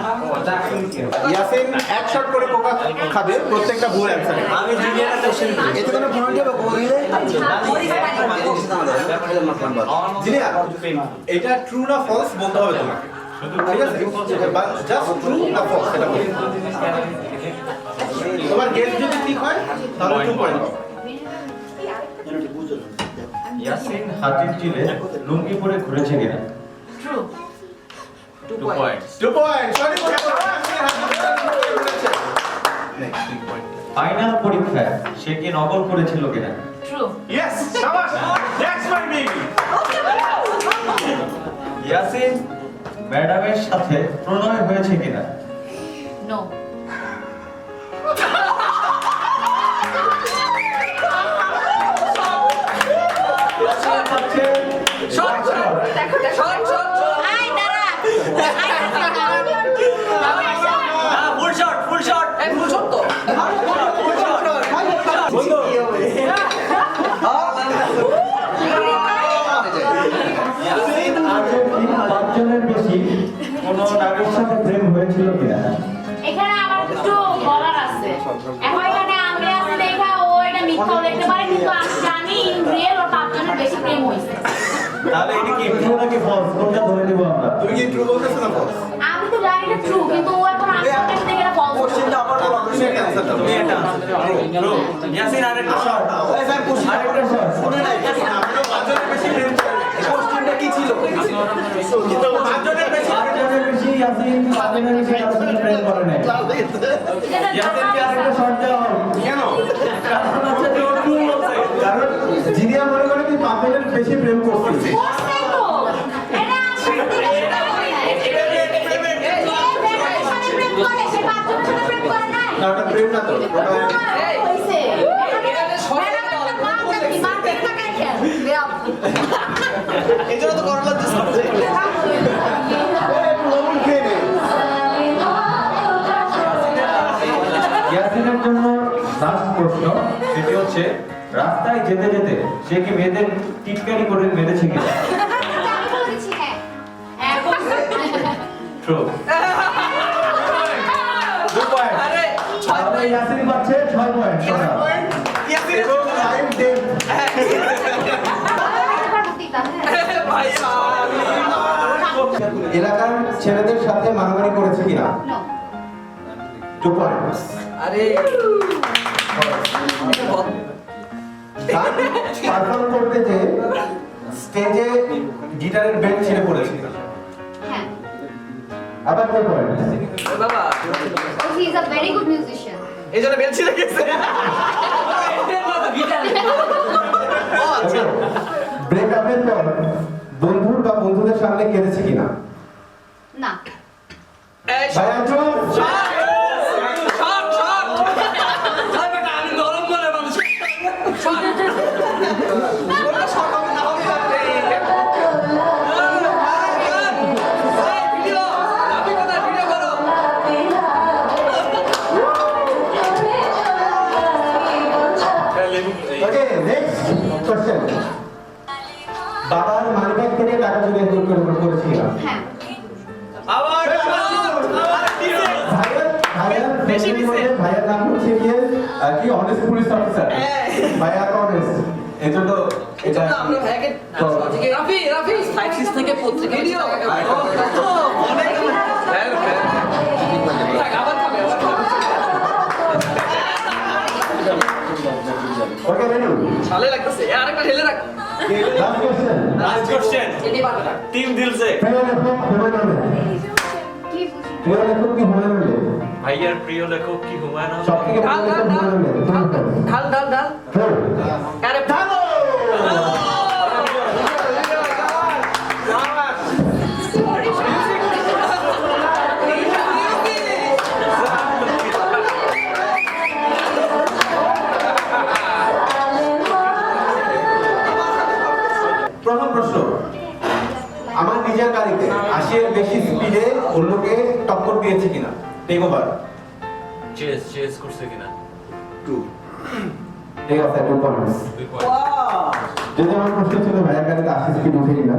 ইয়াসিন এক শট করে কোকা খাবে প্রত্যেকটা ভুল অ্যানসার। আমি জুনিয়র কোশ্চেন এতে কোনো পয়েন্ট হবে কোকিলে জিনিয়া এটা ট্রু না ফলস বলতে হবে তোমাকে, ঠিক আছে? জাস্ট ট্রু না ফলস এটা বলতে হবে। তোমার গেস যদি ঠিক হয় তাহলে 2 পয়েন্ট পাবে। ইয়াসিন হাতির চিলে লুঙ্গি পরে ঘুরেছে কিনা? ট্রু। 2 পয়েন্ট। 2 পয়েন্ট সরি বলে ফাইনাল পরীক্ষায় সে কি নকল করেছিল কিনা? ট্রু। ইয়েস শাবাশ দ্যাটস মাই বেবি ইয়াসিন ম্যাডামের সাথে প্রণয় হয়েছে কিনা? নো। শট শট দেখো শট শট আই দাঁড়া। ফুল শট ফুল শট এই ফুল শট তো পাঁচজনের বেশি কোন নারীর সাথে প্রেম হয়েছিল কিনা? এখানে আমার একটু বলার আছে। এখন এখানে আমরা আছি দেখা ও এটা মিথ্যাও লিখতে পারে, কিন্তু আমি জানি ইন রিয়েল ওর 5 জনের বেশি প্রেম হয়েছে। তাহলে এটা কি ট্রু নাকি ফলস কোনটা ধরে নিব আমরা? তুমি কি ট্রু বলতেছো না ফলস? আমি তো জানি এটা ট্রু, কিন্তু ও এখন আনসার দেখে এটা ফলস। কোশ্চেনটা আবার বলো তুমি একটা অ্যানসার দাও। তুমি এটা ট্রু ইয়াসিন আরেকটা শট এই স্যার কোশ্চেন আরেকটা শট শুনে নাই আমরা 5 জনের বেশি প্রেম করি। কোশ্চেনটা কি ছিল কিন্তু 5 জনের বেশি পাঁচজনের বেশি ইয়াসিন পাঁচজনের বেশি কারোর সাথে প্রেম করে নাই। এটা ইয়াসিনকে আরেকটা শট দাও। কেন? কারণ হচ্ছে যে ও ট্রু বলছে। কারণ জিনিয়া মনে করে তুই 5 জনের বেশি প্রেম করছিস। বলছে তো এটা আনসার দেখে সেটা করে নাই। এই সাথে প্রেম করে, সে 5 জনের সাথে প্রেম করে নাই। না ওটা প্রেম না তো, ওটা হইছে ম্যাডাম একটা মা জানি মা থেকে টাকা খেল এজন্য তো করলা দিস লবণ খেয়ে নে। ইয়াসিনের জন্য লাস্ট প্রশ্ন, সেটি হচ্ছে রাস্তায় যেতে যেতে সে কি মেয়েদের টিটকারি করে মেরেছে কিনা? আমি বলেছি হ্যাঁ হ্যাঁ ট্রু। 2 পয়েন্ট। আরে তাহলে ইয়াসিন পাচ্ছে 6 পয়েন্ট। ইয়াসিন এবং লাইভ ডেট ভাই এলাকার ছেলেদের সাথে মারামারি করেছে কিনা? 2 পয়েন্ট। আরে গান পারফর্ম করতে যে স্টেজে গিটারের বেল্ট ছিঁড়ে পড়েছে। হ্যাঁ আবার 2 পয়েন্ট। ওই বাবা he is a very good musician এইজন্য বেলছি রেখেছে ব্রেকআপের পর বন্ধুর বা বন্ধুদের সামনে কেঁদেছে কিনা? না এই ভাইয়া চুপ। শট শট আরে বেটা আমি নরম বলে মানুষ শট ওটা শট হবে না হবে ভিডিও আপনি কোথায় ভিডিও করো ওকে নেক্সট কোশ্চেন। বাবার মানিব্যাগ থেকে টাকা চুরি করেছে কিনা? হ্যাঁ আবার ভাইয়ার নাম হচ্ছে গিয়ে কি অনেস্ট পুলিশ অফিসার। ভাইয়া অনেস্ট, এজন্য এটা আমরা ভাইকে রাফি রাফি 5-6 থেকে পত্রিকা ভিডিও অনেক আবার খাবে ওকে রেডি? ভালো লাগতেছে আরেকটা ঢেলে রাখ Last question. লাস্ট কোশ্চেন এটি পারবে না। টিম দিল সে প্রিয় লেখক হুমায়ুন আহমেদ। কি বুঝি প্রিয় লেখক কি হুমায়ুন আহমেদ? ভাইয়ার প্রিয় লেখক কি হুমায়ুন আহমেদ? সবথেকে প্রিয় লেখক হুমায়ুন আহমেদ। ঢাল ঢাল ঢাল। True. আরে ঢালো। প্রথম প্রশ্ন, আমার নিজের গাড়িতে 80 এর বেশি স্পিডে অন্যকে টক্কর দিয়েছে কিনা? Take over. চেস করছে কিনা? ঠিক আছে, 2 পয়েন্টস। যদি আমার প্রশ্ন ছিল ভাইয়ের গাড়িতে 80 স্পিড উঠে কিনা,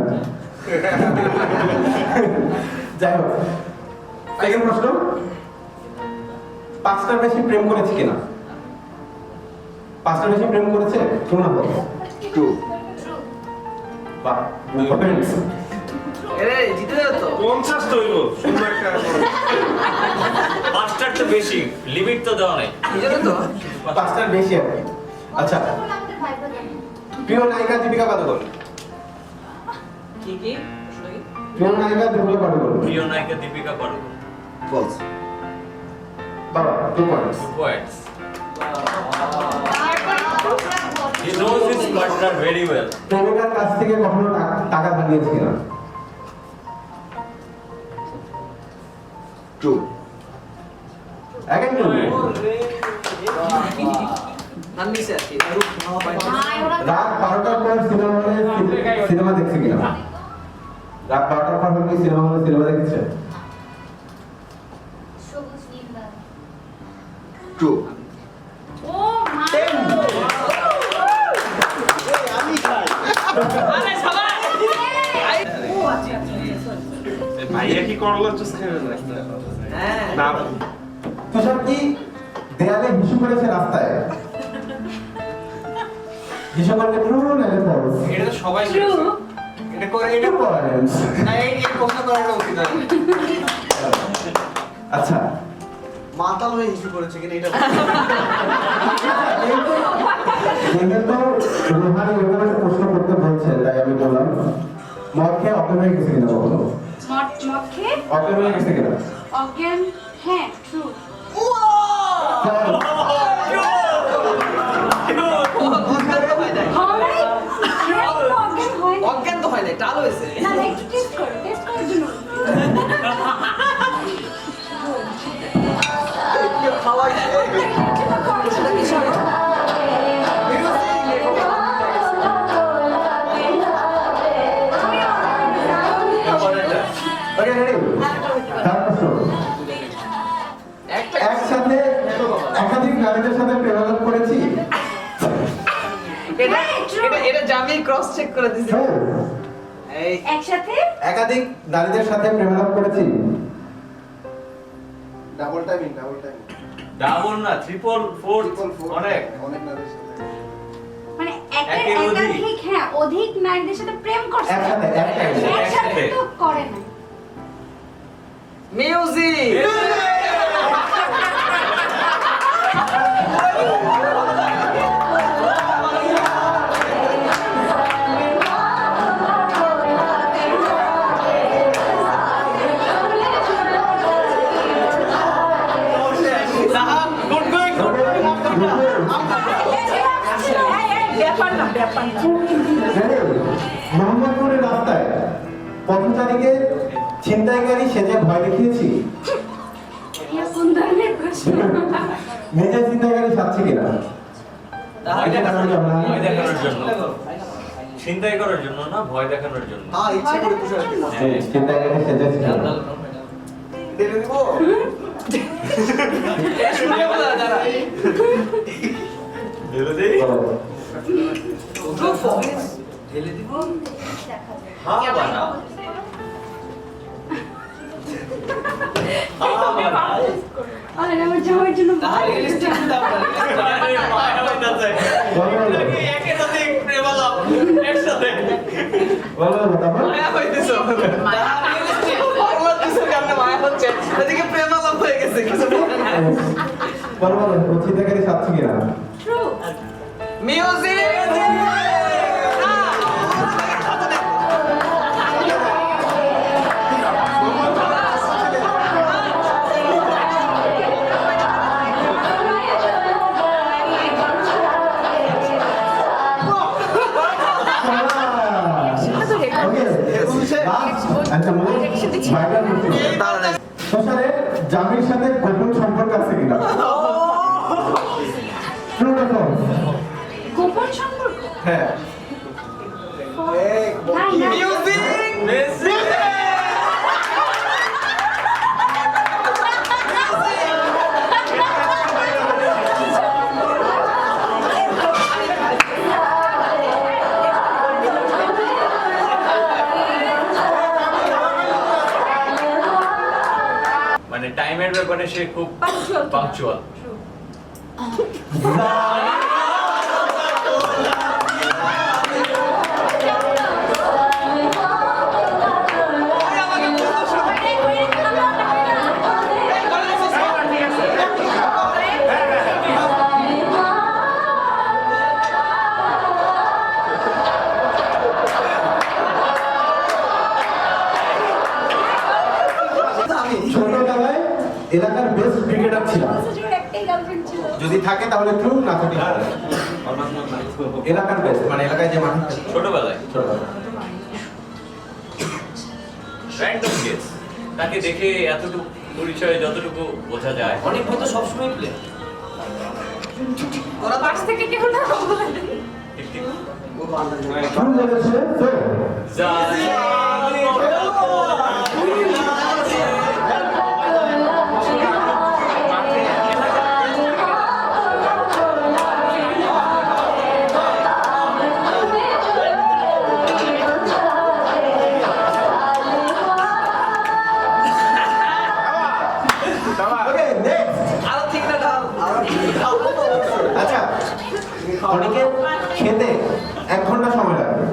যাই হোক। সেকেন্ড প্রশ্ন, 5টার বেশি প্রেম করেছে কিনা? 5টার বেশি প্রেম করেছে? ট্রু না ফলস? ট্রু। বাহ, 2 পয়েন্টস। এরে জিতে যাও তো। 50 তো হইব সুন্দর একটা 5টার তো বেশি, লিমিট তো দেওয়া নাই। জিতে তো। 5টার বেশি আর কি। আচ্ছা, আমাদের ভাইবা জানে প্রিয় নায়িকা দীপিকা পাডুকোন। কি কি? প্রশ্ন কি? প্রিয় নায়িকা দীপিকা পাডুকোন। প্রিয় নায়িকা দীপিকা পাড়ুকোন। ফলস। বাবা, 2 points. 2 points. He knows his partner very well. প্রেমিকার কাছ থেকে কখনো টাকা ধার নিয়েছে কিনা? ট্রু। Again true. নাম নিছে আর কি। ভাই ওরা রাত 12টার পর সিনেমা দেখছে কিনা? রাত 12টার পর কি সিনেমা দেখছে? সবুজ নীল লাল ট্রু। ও মা আমি খাই আরে সবাই। ভাইয়া কি করলো চুস খাবে না? হ্যাঁ। না তুষার কি দেয়ালে হিসু করেছে রাস্তায়? হিসু করলে ট্রু নাকি ফলস? এটা তো সবাই ট্রু এটা করে এটা পয়েন্টস। না এই প্রশ্ন করাটা উচিত না আচ্ছা, মাতাল হয়ে ইস্যু করেছে কিনা এটা যেহেতু রোহানি এরকম একটা প্রশ্ন করতে বলছে, তাই আমি বললাম মদ খেয়ে অজ্ঞান হয়ে গেছে কিনা কখনো? মদ খেয়ে অজ্ঞান হয়ে গেছে কিনা? অজ্ঞান হ্যাঁ ট্রু অজ্ঞান তো হয় না, টাল হয়েছে। না না একটু টেস্ট করার জন্য ওকে, রেডি? থার্ড প্রশ্ন, একটা একসাথে একাধিক নারীদের সাথে প্রেমালাপ করেছি? এটা জামি ক্রস চেক করে দিছি। True. এই একসাথে একাধিক নারীদের সাথে প্রেমালাপ করেছি? ডাবল টাইমিং ডাবল না, ট্রিপল, ফোর্থ, অনেক। অনেক নারীর সাথে মানে একের অধিক। একাধিক হ্যাঁ অধিক নারীদের সাথে প্রেম করছে একসাথে, একসাথে। একসাথে তো করে না মিউজিক। মোহাম্মদপুরের রাস্তায় পথচারীকে ছিনতাইকারী সেজে ভয় দেখিয়েছি? কোন ধরনের প্রশ্ন নিজে ছিনতাইকারী সাজছে কিনা? ভয় দেখানোর জন্য, ভয় দেখানোর জন্য। ছিনতাই করার জন্য না, ভয় দেখানোর জন্য। হ্যাঁ ইচ্ছে করে পুষে ছিনতাইকারী সেজেছে কিনা? ঢেলে দিব ঢেলে দেই? বলো। True false. ঢেলে দিব। দেখা যায় হ্যাঁ বানা। হ্যাঁ বানা। আরে আমার জামাইয়ের জন্য তাহলে লিস্টে দাও না। আরে মায়া হইতাছে। নাকি একের অধিক প্রেমালাপ একসাথে। বলো, তারপর? মায়া হইতেছে। তাহলে লিস্টে ফরওয়ার্ড দিছে কেমনে মায়া হচ্ছে। এদিকে প্রেমালাপ হয়ে গেছে কিছু বলে না। বলো, ও ছিনতাইকারী সাজছে কিনা? True music. ভাইরাল হচ্ছে সোশ্যালে জামির সাথে গোপন সম্পর্ক আছে কিনা True or false? গোপন সম্পর্ক হ্যাঁ নাই না মানে টাইমের ব্যাপারে সে খুব পাংচুয়াল। ছোটবেলায় এলাকার বেস্ট ক্রিকেটার ছিলাম একটাই গার্লফ্রেন্ড ছিল যদি থাকে তাহলে ট্রু না থাকে এলাকার বেস্ট মানে এলাকায় যে মানুষ থাকে। ছোটবেলায় ছোটবেলায় র্যান্ডম গেস, তাকে দেখে এতটুকু পরিচয় যতটুকু বোঝা যায়। অনেক হয়তো সবসময় প্লে ওরা পাশ থেকে কেউ না বলে ঠিক ঠিক। ট্রু বলেছে তো ওকে নেক্সট আরো ঠিক না দাও আচ্ছা অনেকে খেতে 1 ঘন্টা সময় লাগবে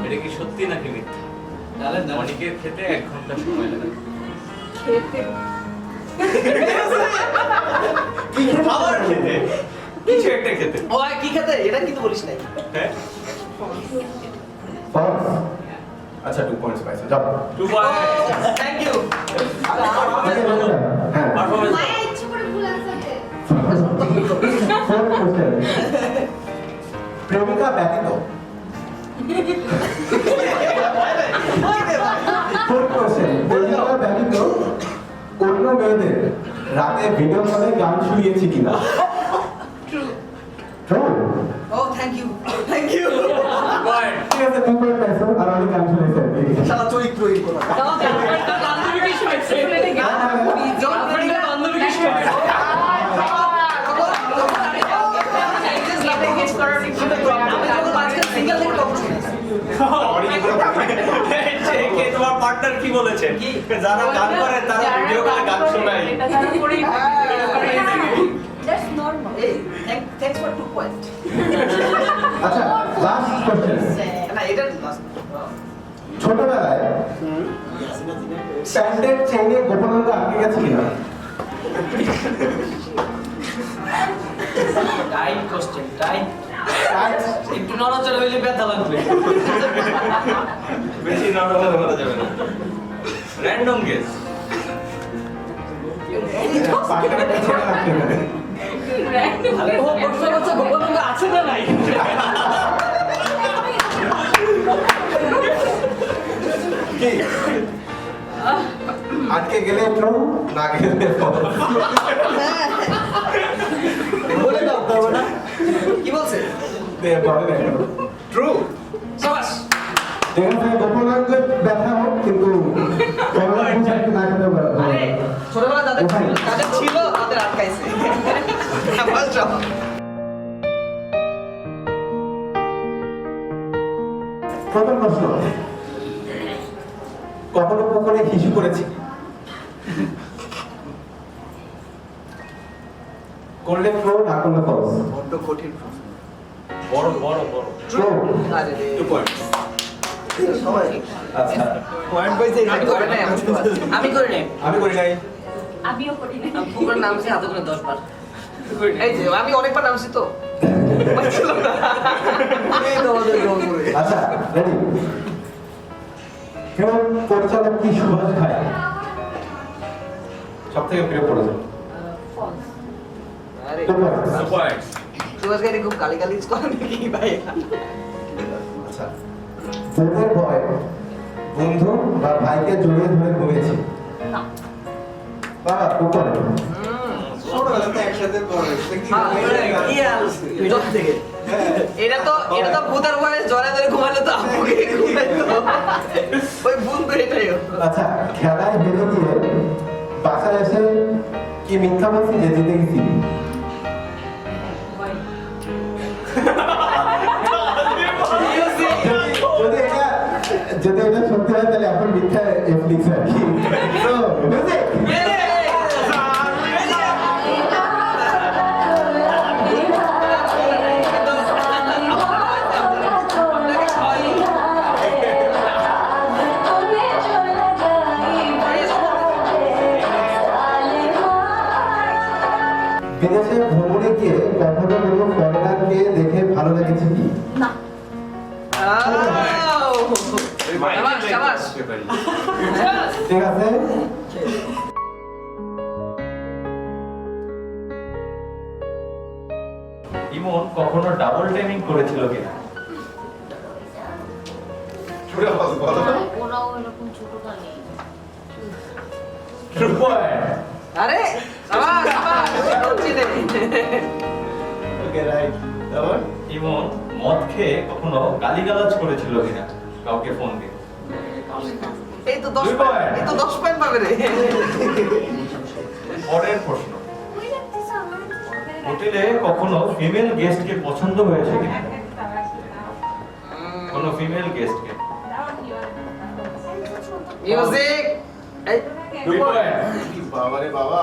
এটা কি সত্যি নাকি মিথ্যা? অনেকের খেতে 1 ঘন্টা সময় লাগে। খাবার খেতে, কিছু একটা খেতে। ও কি খেতে এটা কিন্তু বলিস নাই হ্যাঁ, false আচ্ছা 2 পয়েন্টস পাইছো যাও 2 পয়েন্ট। থ্যাংক ইউ হ্যাঁ পারফরম্যান্স। মায়া ইচ্ছে করে ভুল আনসার দেয় Fourth question. প্রেমিকা ব্যতীত Fourth question. প্রেমিকা ব্যতীত অন্য মেয়েদের রাতে ভিডিও কলে গান শুনিয়েছি কিনা True. ও thank you thank you point. ঠিক আছে 2 পয়েন্ট পাইছো আর অনেক গান শুনেছেন শালা চরিত্রহীন কোন বান্ধবীকে শুয়েছে গার্লফ্রেন্ডের বান্ধবীকে শুয়েছে কে তোমার পার্টনার কি বলেছে? যারা গান করে তারা ভিডিও করে গান শোনায়। That's normal thanks for 2 point আচ্ছা লাস্ট কোশ্চেন না এটা লাস্ট ছোটবেলায় প্যান্টের চেইনে গোপনাঙ্গ আটকে গেছে কিনা টাইম কোশ্চেন টাইম একটু নড়াচড়া হইলে ব্যথা লাগবে বেশি নড়াচড়া করা যাবে না। Random guess. প্যান্টের চেইনে আটকে গেছে আরে ও প্রশ্ন করছে গোপনাঙ্গ আছে না নাই কি আটকে গেলে ট্রু না গেলে false বলে দাও তো না কি বলছে ট্রু সাবাস যেখানে গোপনাঙ্গ ব্যথা হোক কিন্তু গোপনাঙ্গ না খেতে পারে আরে ছোটবেলা যাদের ছিল তাদের আটকাইছে সাবাস প্রথম প্রশ্ন কখনো পুকুরে হিসু করেছি করলে ট্রু না করলে ফলস বড্ড কঠিন প্রশ্ন বড় বড় বড়। ট্রু আরে 2 পয়েন্ট। সবাই আচ্ছা পয়েন্ট পাইছে আমি করি নাই আমি করি নাই আমি করি নাই আমিও করি না পুকুরের নামছি হাতে করে 10 বার এই যে আমি অনেকবার নামছি তো পাচ্ছিলাম না এই তো আমাদের জল করে আচ্ছা রেডি কেউ পরিচালক কি সুভাষ খায় সব থেকে প্রিয় পরিচালক ফলস আরে 2 points 2 পয়েন্ট। সুভাষ গাড়ি খুব গালিগালিজ করে নাকি ভাই আচ্ছা বোনের ভয় বন্ধু বা ভাইকে জড়িয়ে ধরে ঘুমিয়েছি? না। বাবা উপরে। এটা তো ভূতের ভয়ে জলে ধরে ঘুমালে তো আমাকে ঘুমাইতো ওই ভূত তো এটাই হতো। আচ্ছা, খেলায় হেরে গিয়ে বাসায় এসে কি মিথ্যা বলছি যে জিতে গেছি? যদি এটা সত্যি হয় তাহলে এখন মিথ্যা এফলিক্স আর কি। তো বিদেশে ভ্রমণে গিয়ে কখনো কোনো ফরেনারকে দেখে ভালো লেগেছে কি? না। শাবাশ। ঠিক আছে। ইমন কখনো ডাবল টাইমিং করেছিল কিনা? ওরাও এরকম ছোটটা নেই। আরে শাবাশ শাবাশ বলছি রে। Okay right. তারপর ইমন মদ খেয়ে কখনো গালিগালাজ করেছিল কিনা কাউকে ফোন দিয়ে? এই তো 10 পয়েন্ট, এই তো 10 পয়েন্ট পাবে রে। পরের প্রশ্ন, হোটেলে কখনো ফিমেল গেস্টকে পছন্দ হয়েছে কিনা? কোনো ফিমেল গেস্টকে? মিউজিক। এই 2 পয়েন্ট। বাবারে বাবা।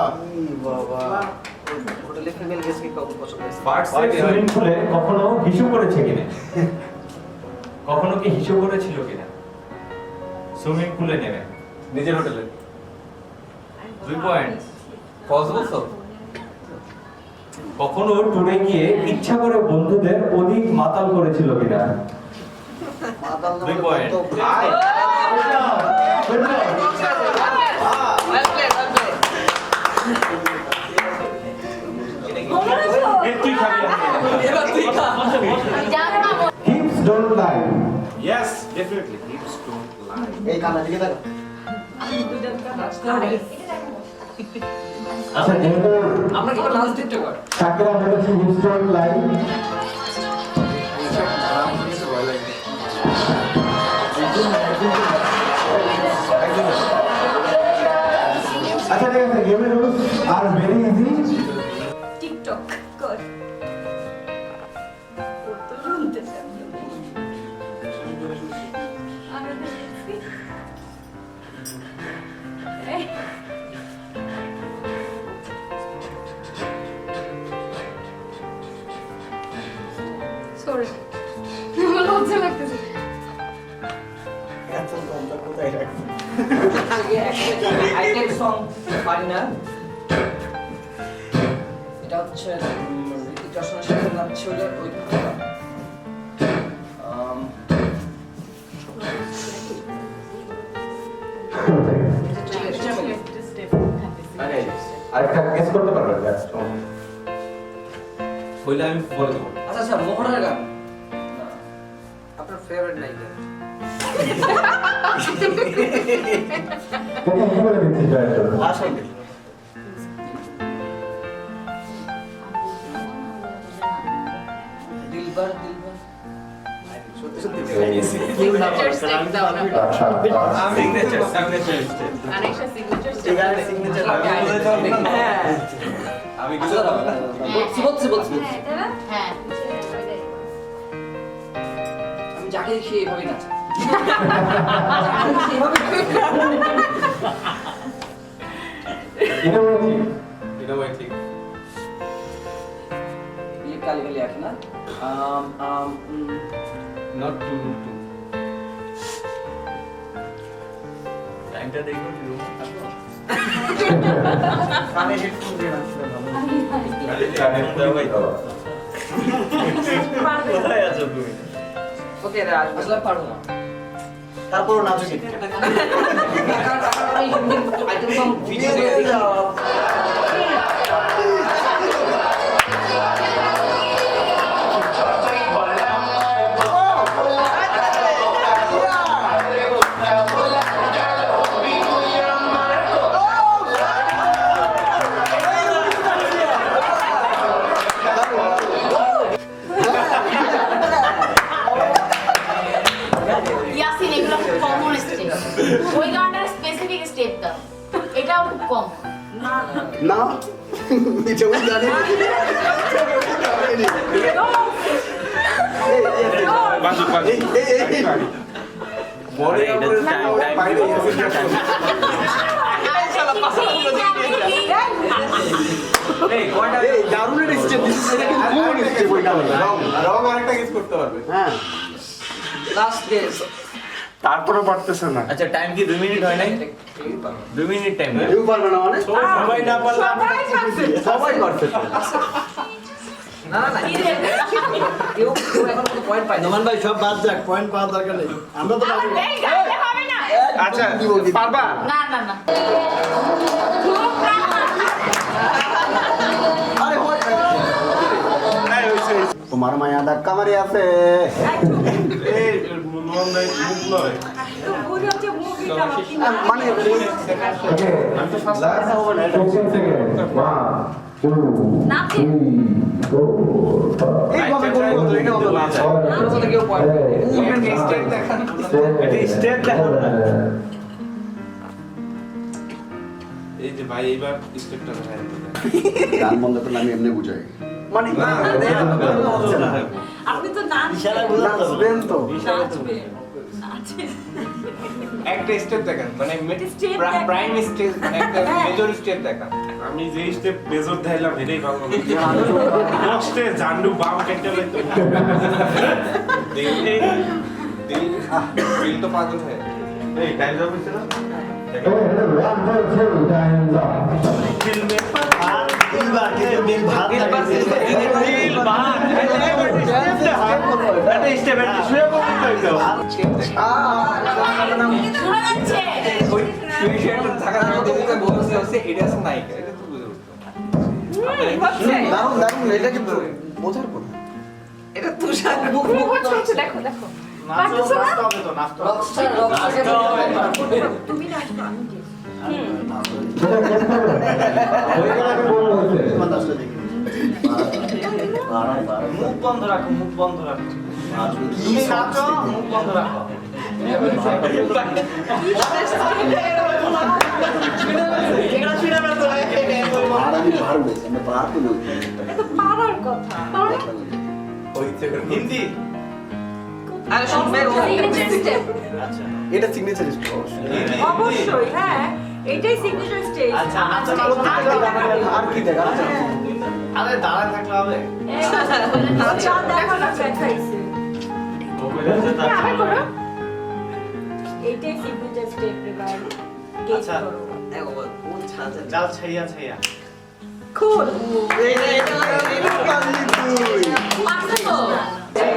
হোটেলে ফিমেল গেস্ট কি কখন পছন্দ হয়েছে? ফার্স্ট সুইমিং পুলে কখনো হিসু করেছে কিনা? কখনো কি হিসু করেছিল কিনা সুইমিং পুলে নেমে? নিজের হোটেলে 2 পয়েন্ট। পসিবল তো? কখনো ট্যুরে গিয়ে ইচ্ছা করে বন্ধুদের অধিক মাতাল করেছিল কিনা? 2 পয়েন্ট। তুই খাবি এবার তুই খা। জানবা hips don't lie. Yes definitely hips don't lie. এই কানা দিকে দেখো। আচ্ছা, যেহেতু আমরা কি লাস্ট দিতে কর? সাকিরা বলেছে হিপস ডোন্ট লাই, আচ্ছা ঠিক আছে, গেমের rules are very easy. TikTok কর কত শুনতে চাই আমরা দেখছি সরি আমার লজ্জা লাগতেছে এত গন্ধ কোথায় রাখছি? আইটেম সং পারি না। এটা হচ্ছে ঋতিক রোশনের সাথে নাম ছিল ওই আরেকটা গেস করতে পারবেন? হইলে আমি বলে দেবো। আচ্ছা আচ্ছা মোহনার গান আপনার ফেভারিট নায়িকা তোকে কি বলে দিচ্ছি জয়ের জন্য? আসলে দিলবার দিলবার সত্যি সত্যি ভেবে গেছি। আচ্ছা, সিগনেচার সিগনেচার স্টেপ। আরেকটা সিগনেচার এই গানের signature আমি বলে দাও দেখি। আমি কিছু বলবো না। বলছি হ্যাঁ আমি যাকে দেখি এইভাবেই নাচ এটা বলছি এটা ওই ঠিক। লিপ কালি কালি আছে না নট টু টু। টাইমটা দেখো কি রুম কানে হেডফোন দিয়ে নাচতে ভালো। কোথায় আছো তুমি? ওকে আসলে পারবো না তারপরও নাচো কিন্তু। আইটেম সং ভিডিও দেখে Oh! ওই গানটার স্পেসিফিক স্টেপ দাও। এটাও খুব কম। না এটা ওই জানি বাজু বাজু বড় বাইরে এই দারুণের স্টেপ দিচ্ছে এটা কিন্তু কোন স্টেপ ওইটা রং আরেকটা গেস করতে পারবে। হ্যাঁ লাস্ট গেস। তারপরে পারতেছে না। আচ্ছা টাইম কি 2 মিনিট হয় নাই? 2 মিনিট টাইম। কেউ পারবে না মানে সবাই না পারলে সবাই পারছে। সবাই পারবে না না না কেউ কেউ এখন কোনো পয়েন্ট পায় না। নোমান ভাই সব বাদ যাক পয়েন্ট পাওয়ার দরকার নেই আমরা তো পারবো এই গাইলে হবে না। আচ্ছা পারবা? না না না। আরে হয় এই হইছে তোমার মায়া ধাক্কা মারি আছে এই নোমান ভাই মুখ নয়। মানে নাচে এইভাবে বলবো তো এটা হতো না ওর মধ্যে কেউ পয়েন্ট পায় এটা স্টেপ দেখো না। এই যে ভাই এইবার স্টেপটা দেখায়। গান বন্ধ করলে আমি এমনি বুঝাই মানে না হচ্ছে না আপনি তো নাচ নাচবেন তো নাচবে নাচবে একটা স্টেপ দেখান মানে step দেখান। প্রাইম স্টেপ একটা মেজর স্টেপ দেখান। আমি যে স্টেপ মেজর ধাইলাম এটাই ভালো কষ্টে জান্ডু বাম কেটে লইতো দিল তো পাগল হয়। এই টাইম যাবে না দিলবার কিন্তু দিল ভাত লাগাইছে দিল বাদ একটা স্টেপ একটা শুয়ে পড়তে হইতো। শোনা যাচ্ছে। ওই শুয়ে থাকার মধ্যে যেটা বলছে হচ্ছে এটা আছে নায়িকা এটা তো বুঝে উঠতো। হচ্ছে। দারুণ দারুণ এটা কিন্তু বোঝার কথা এটা তুষার মুখ হচ্ছে দেখো দেখো। পারতেছো না? রকস্টার রকস্টার তুমি নাচবে আমি যে তোমার নাচটা দেখি মুখ বন্ধ রাখো মুখ বন্ধ রাখো। তুমি নাচো মুখ বন্ধ রাখো। আর আমি ভালো বেশ আমরা বার তো লোক তো পারার কথা হিন্দি আরে শুনবে ও সিগনেচার স্টেপ এটা সিগনেচার স্টেপ অবশ্যই হ্যাঁ এটাই সিগনেচার স্টেপ আচ্ছা, আচ্ছা, আর কি দেখা আরে দাঁড়ায় থাকলে হবে। চা দেখো না দেখাইছে আবার করো। এটাই সিগনেচার স্টেপ রে ভাই গেস আচ্ছা। করো ও ছাড়া জাল ছাইয়া ছাইয়া। খুল পারছো তো? এই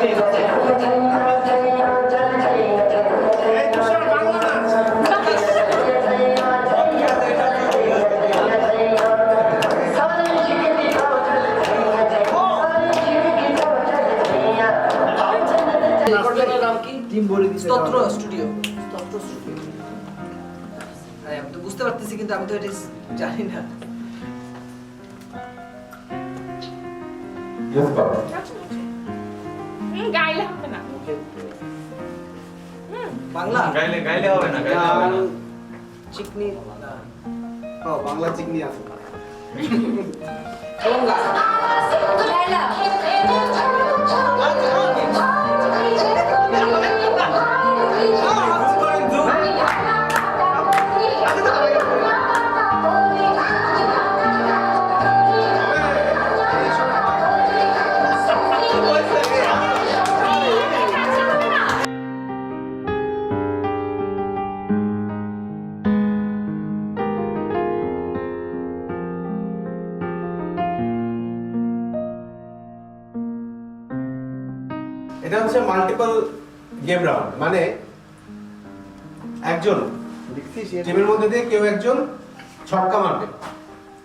তুষার বাংলা নাচ নাম কি টিম বলে দিছে স্তোত্র স্টুডিও স্তোত্র স্টুডিও আমি তো বুঝতে পারতেছি কিন্তু আমি তো এটা জানি না গাইলে হবে না। বাংলা গাইলে গাইলে হবে না গাইলে হবে না। চিকনি বাংলা চিকনি আছে কোন গান লাইলা। এটা হচ্ছে মাল্টিপল গেম রাউন্ড মানে একজন টিমের মধ্যে দিয়ে কেউ একজন ছক্কা মারবে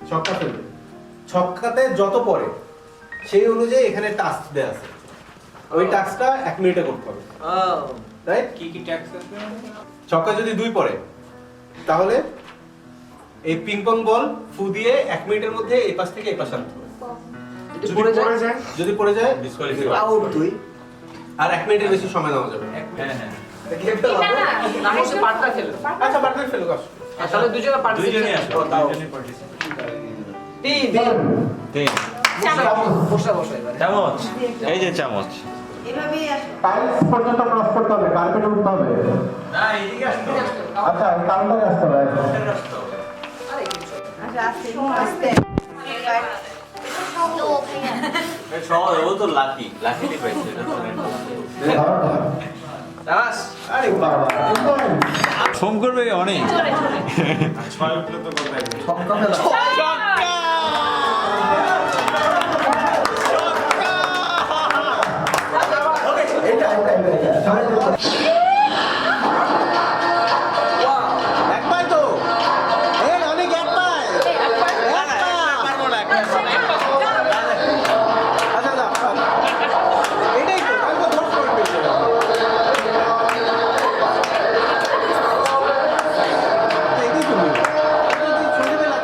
ছক্কা ফেলবে ছক্কাতে যত পড়ে সেই অনুযায়ী এখানে টাস্ক দেয়া আছে ওই টাস্কটা 1 মিনিটে করতে হবে রাইট কি কি ট্যাক্স আছে? ছক্কা যদি 2 পড়ে তাহলে এই পিং পং বল ফু দিয়ে 1 মিনিটের মধ্যে এই পাশ থেকে এই পাশে আনতে হবে যদি পড়ে যায় যদি পড়ে যায় ডিসকোয়ালিফাই। আউট তুই আর 1 মিনিটের বেশি সময় নেওয়া যাবে হ্যাঁ হ্যাঁ কে ফেলো? না, না, না হচ্ছে পার্টনার ফেলো। আচ্ছা পার্টনার ফেলুক আসো। তাহলে দুজনে দুইজনই পার্টিসিপেট আসো করো তাও। দুইজনই participate। তিন। তিন বসা বসা এবারে। চামচ এই যে চামচ টাইলস পর্যন্ত ক্রস করতে হবে, কার্পেটে উঠতে হবে। না এদিকে আসতো আচ্ছা, কাউন্টারে আসতে হবে। আসতো আরে কিছু তো ভাইয়া সহজ ও তো লাকি পাইছে এটা তো দাস আরে বাবা, ফোন করবে অনেক চলে চলে 6 উঠলে তো কথাই নেই। ছক্কা ফেলা। এটা সবাই দেখো। একবার তো এই অনেক একবার। আচ্ছা আচ্ছা, এটাই তো আমি তো ধরতে পেরেছি। এটাই তো মেয়ে। যদি ছোটবেলা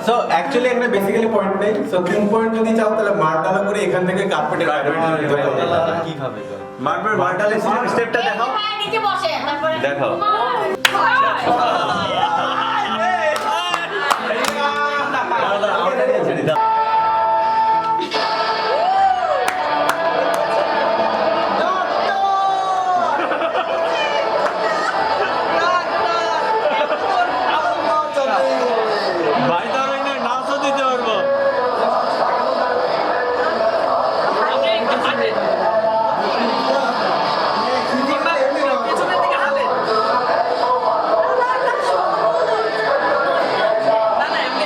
সো অ্যাকচুয়ালি এখানে বেসিক্যালি পয়েন্ট নেই। সো 3 পয়েন্ট যদি চাও তাহলে মারডালা করে এখান থেকে কার্পেটে কিভাবে মার্ডালের স্টেপটা দেখাও। ভাইয়া নিচে বসে তারপরে দেখাও। ভাই তার নাম তো দিতে পারবো পেছনের দিকে হালে। না না এমনি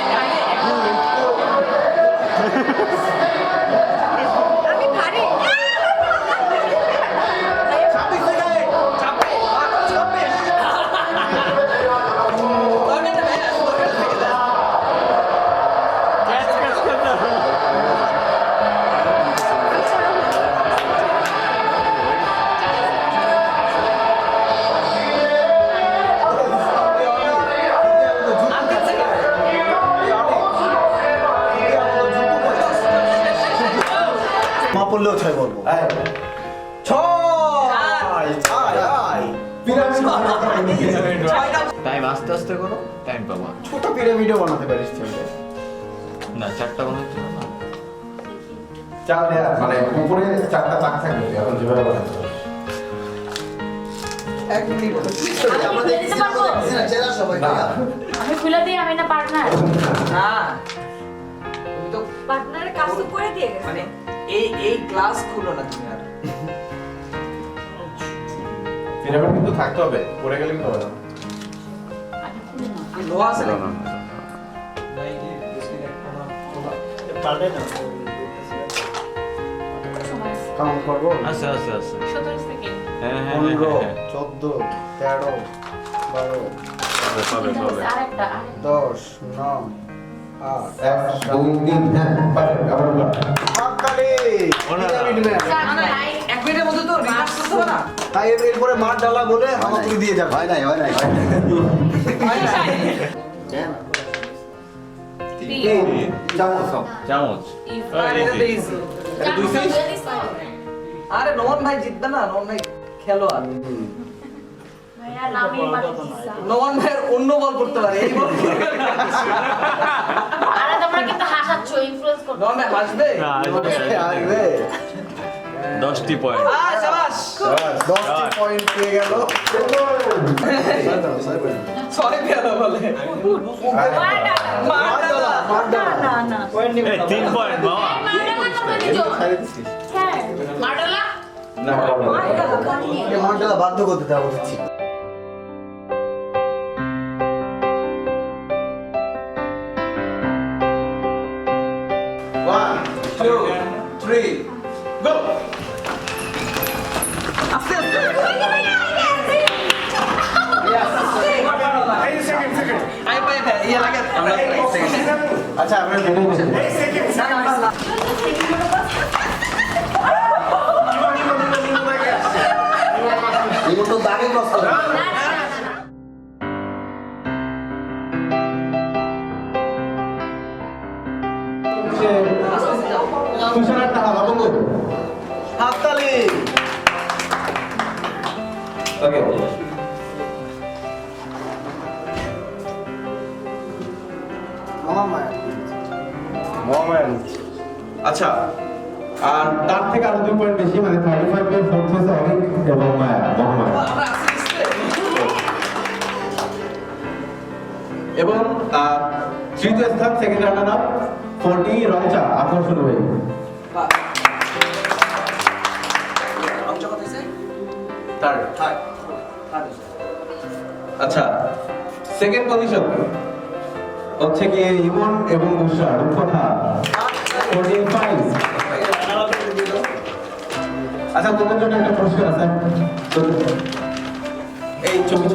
আমি ভারী চাপে চাপে মা পড়লেও ছয় বলবো। টাইম আস্তে আস্তে করো টাইম পাবা ছোট পিরামিডও বানাতে পারিস ছেলে। না চারটা বানাইতে হবে না চার লেয়ার, মানে উপরে 4টা তাক থাকবে এখন যেভাবে বানাতে হবে। এক মিনিট আমাদের দিতে পারবো? চেনা সবাই না, আমি খুলে দিই আমি না পার্টনার না তুমি তো পার্টনারের কাজ তো করে দিয়ে গেছে। মানে এই ক্লাস খুলো না তুমি আর পিরামিড কিন্তু থাকতে হবে, পড়ে গেলে কিন্তু হবে না। লোহা আছে না পারবে না। কাউন্ট করবো। আচ্ছা আচ্ছা আচ্ছা 17 সেকেন্ড হ্যাঁ 15, 14, 13, 12, পাবে পাবে আরেকটা 10, 9, 8, 1 2 3 হ্যাঁ পারফেক্ট, আবার বলো। হাততালি। Pyramid man. এক মিনিটের মধ্যে তো রিভার্স করতে হবে না তাই এরপরে মার ডালা বলে হামাগুড়ি দিয়ে যাবে। হয় নাই। চামচ। চামচ আরে এটা তো easy। আরে নোমান ভাই জিতবে না, নোমান ভাই খেলোয়াড়। ভাইয়া নামের মানে কি নোমান ভাই অন্য বল করতে পারে, এই বল করতে পারে না। আরে তোমরা কিন্তু হাসাচ্ছ ইনফ্লুয়েন্স করছো নোমান ভাই হাসবে? আসবে। 10টি পয়েন্ট শাবাশ। 10টি পয়েন্ট পেয়ে গেল। ছয় পেলো বলে। মার ডালা। মার ডালা। না না এই 3 পয়েন্ট মামা মার্ডালা তোমরা দুজন স্যার মার্ডালা না, হবে না। মার ডালা বাধ্য করতে দেওয়া উচিত ছিল। 2, 3, go! এই সেকেন্ড সেকেন্ড আমি পাই না ইয়ে লাগে আমরা আচ্ছা আমরা বের হয়ে গেছি এই সেকেন্ড এগুলো তো দাগে ক্রস করে তুষার টাকা লবঙ্গ হাততালি ওকে মোমেন্ট আচ্ছা আর তার থেকে আরো 2 পয়েন্ট বেশি মানে 35 এর ফোর্থ হচ্ছে অনেক এবং মায়া মহামায়া আমরা আসি এবং তৃতীয় স্থান সেকেন্ড রানার আপ 40 রংচা আকর্ষণ হয়ে অংশ কত হইছে থার্ড আচ্ছা সেকেন্ড পজিশন হচ্ছে কি ইমন এবং বুশরা রূপকথা 45 আচ্ছা তোমাদের জন্য একটা পুরস্কার আছে এই ছবি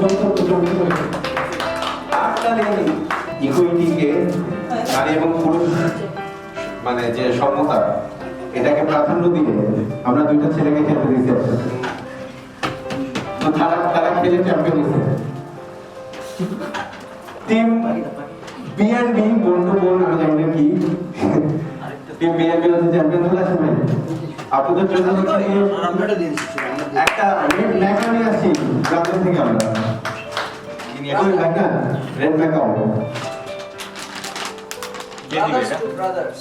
ইকুইটিকে নারী এবং পুরুষ মানে যে সমতা এটাকে প্রাধান্য দিয়ে আমরা দুইটা ছেলেকে খেলতে দিয়েছি তো তারা খেলে চ্যাম্পিয়ন হয়েছে টিম বিএনবি বন্ধু বোন আমি জানি না কি টিম বিএনবি হচ্ছে চ্যাম্পিয়ন হয়ে আসে ভাই আপনাদের জন্য আমরা এটা দিয়ে দিচ্ছি একটা রেড ম্যাকা নিয়ে আসছি গ্রামের থেকে আমরা ওই ম্যাকা রেড ম্যাকা ব্রাদার্স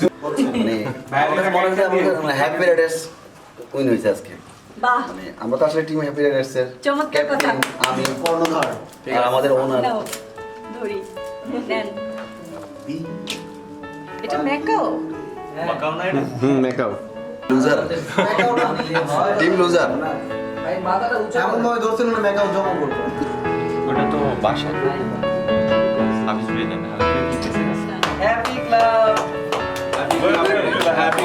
মানে হ্যাপি প্যারাডাইস উইন হয়েছে আজকে বাহ মানে আমরা তো আসলে টিম হ্যাপি প্যারাডাইস এর চমৎকার কথা। আমি কর্ণধার আর আমাদের ওনার নাও ধরি নেন এটা Macao Macao loser team loser ভাই মাথাটা উঁচু এমন ভাবে ধরছেন না মেকআপ জমা করবে ওটা তো বাসা আমি শুনে নেন হ্যাপি ক্লাব হ্যাপি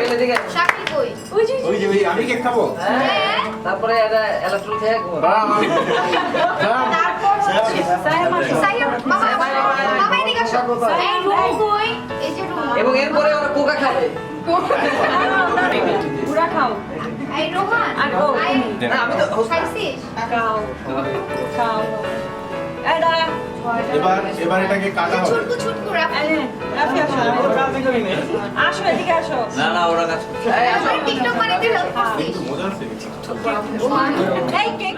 এদিকে চাকরি কই ওই যে আমি কেক খাবো হ্যাঁ তারপরে এটা ইলেকট্রন থেকে তারপর সাইয়া বাবা বাবা এদিকে আসো এই রুম কই এই যে রুম এবং এরপরে ওরা কোকা খাবে পুরা খাও এই রোহান আর ও আই না আমি তো খাইছিস খাও খাও এই দাঁড়া এবার এটাকে কাটা হবে ছুটকু ছুটকু রাখ এই নে, রাফি আসো আসো এদিকে আসো না না ওরা কাজ আমার টিকটক বানাইতে হেল্প করছিস মজা আছে রোহান এই কেক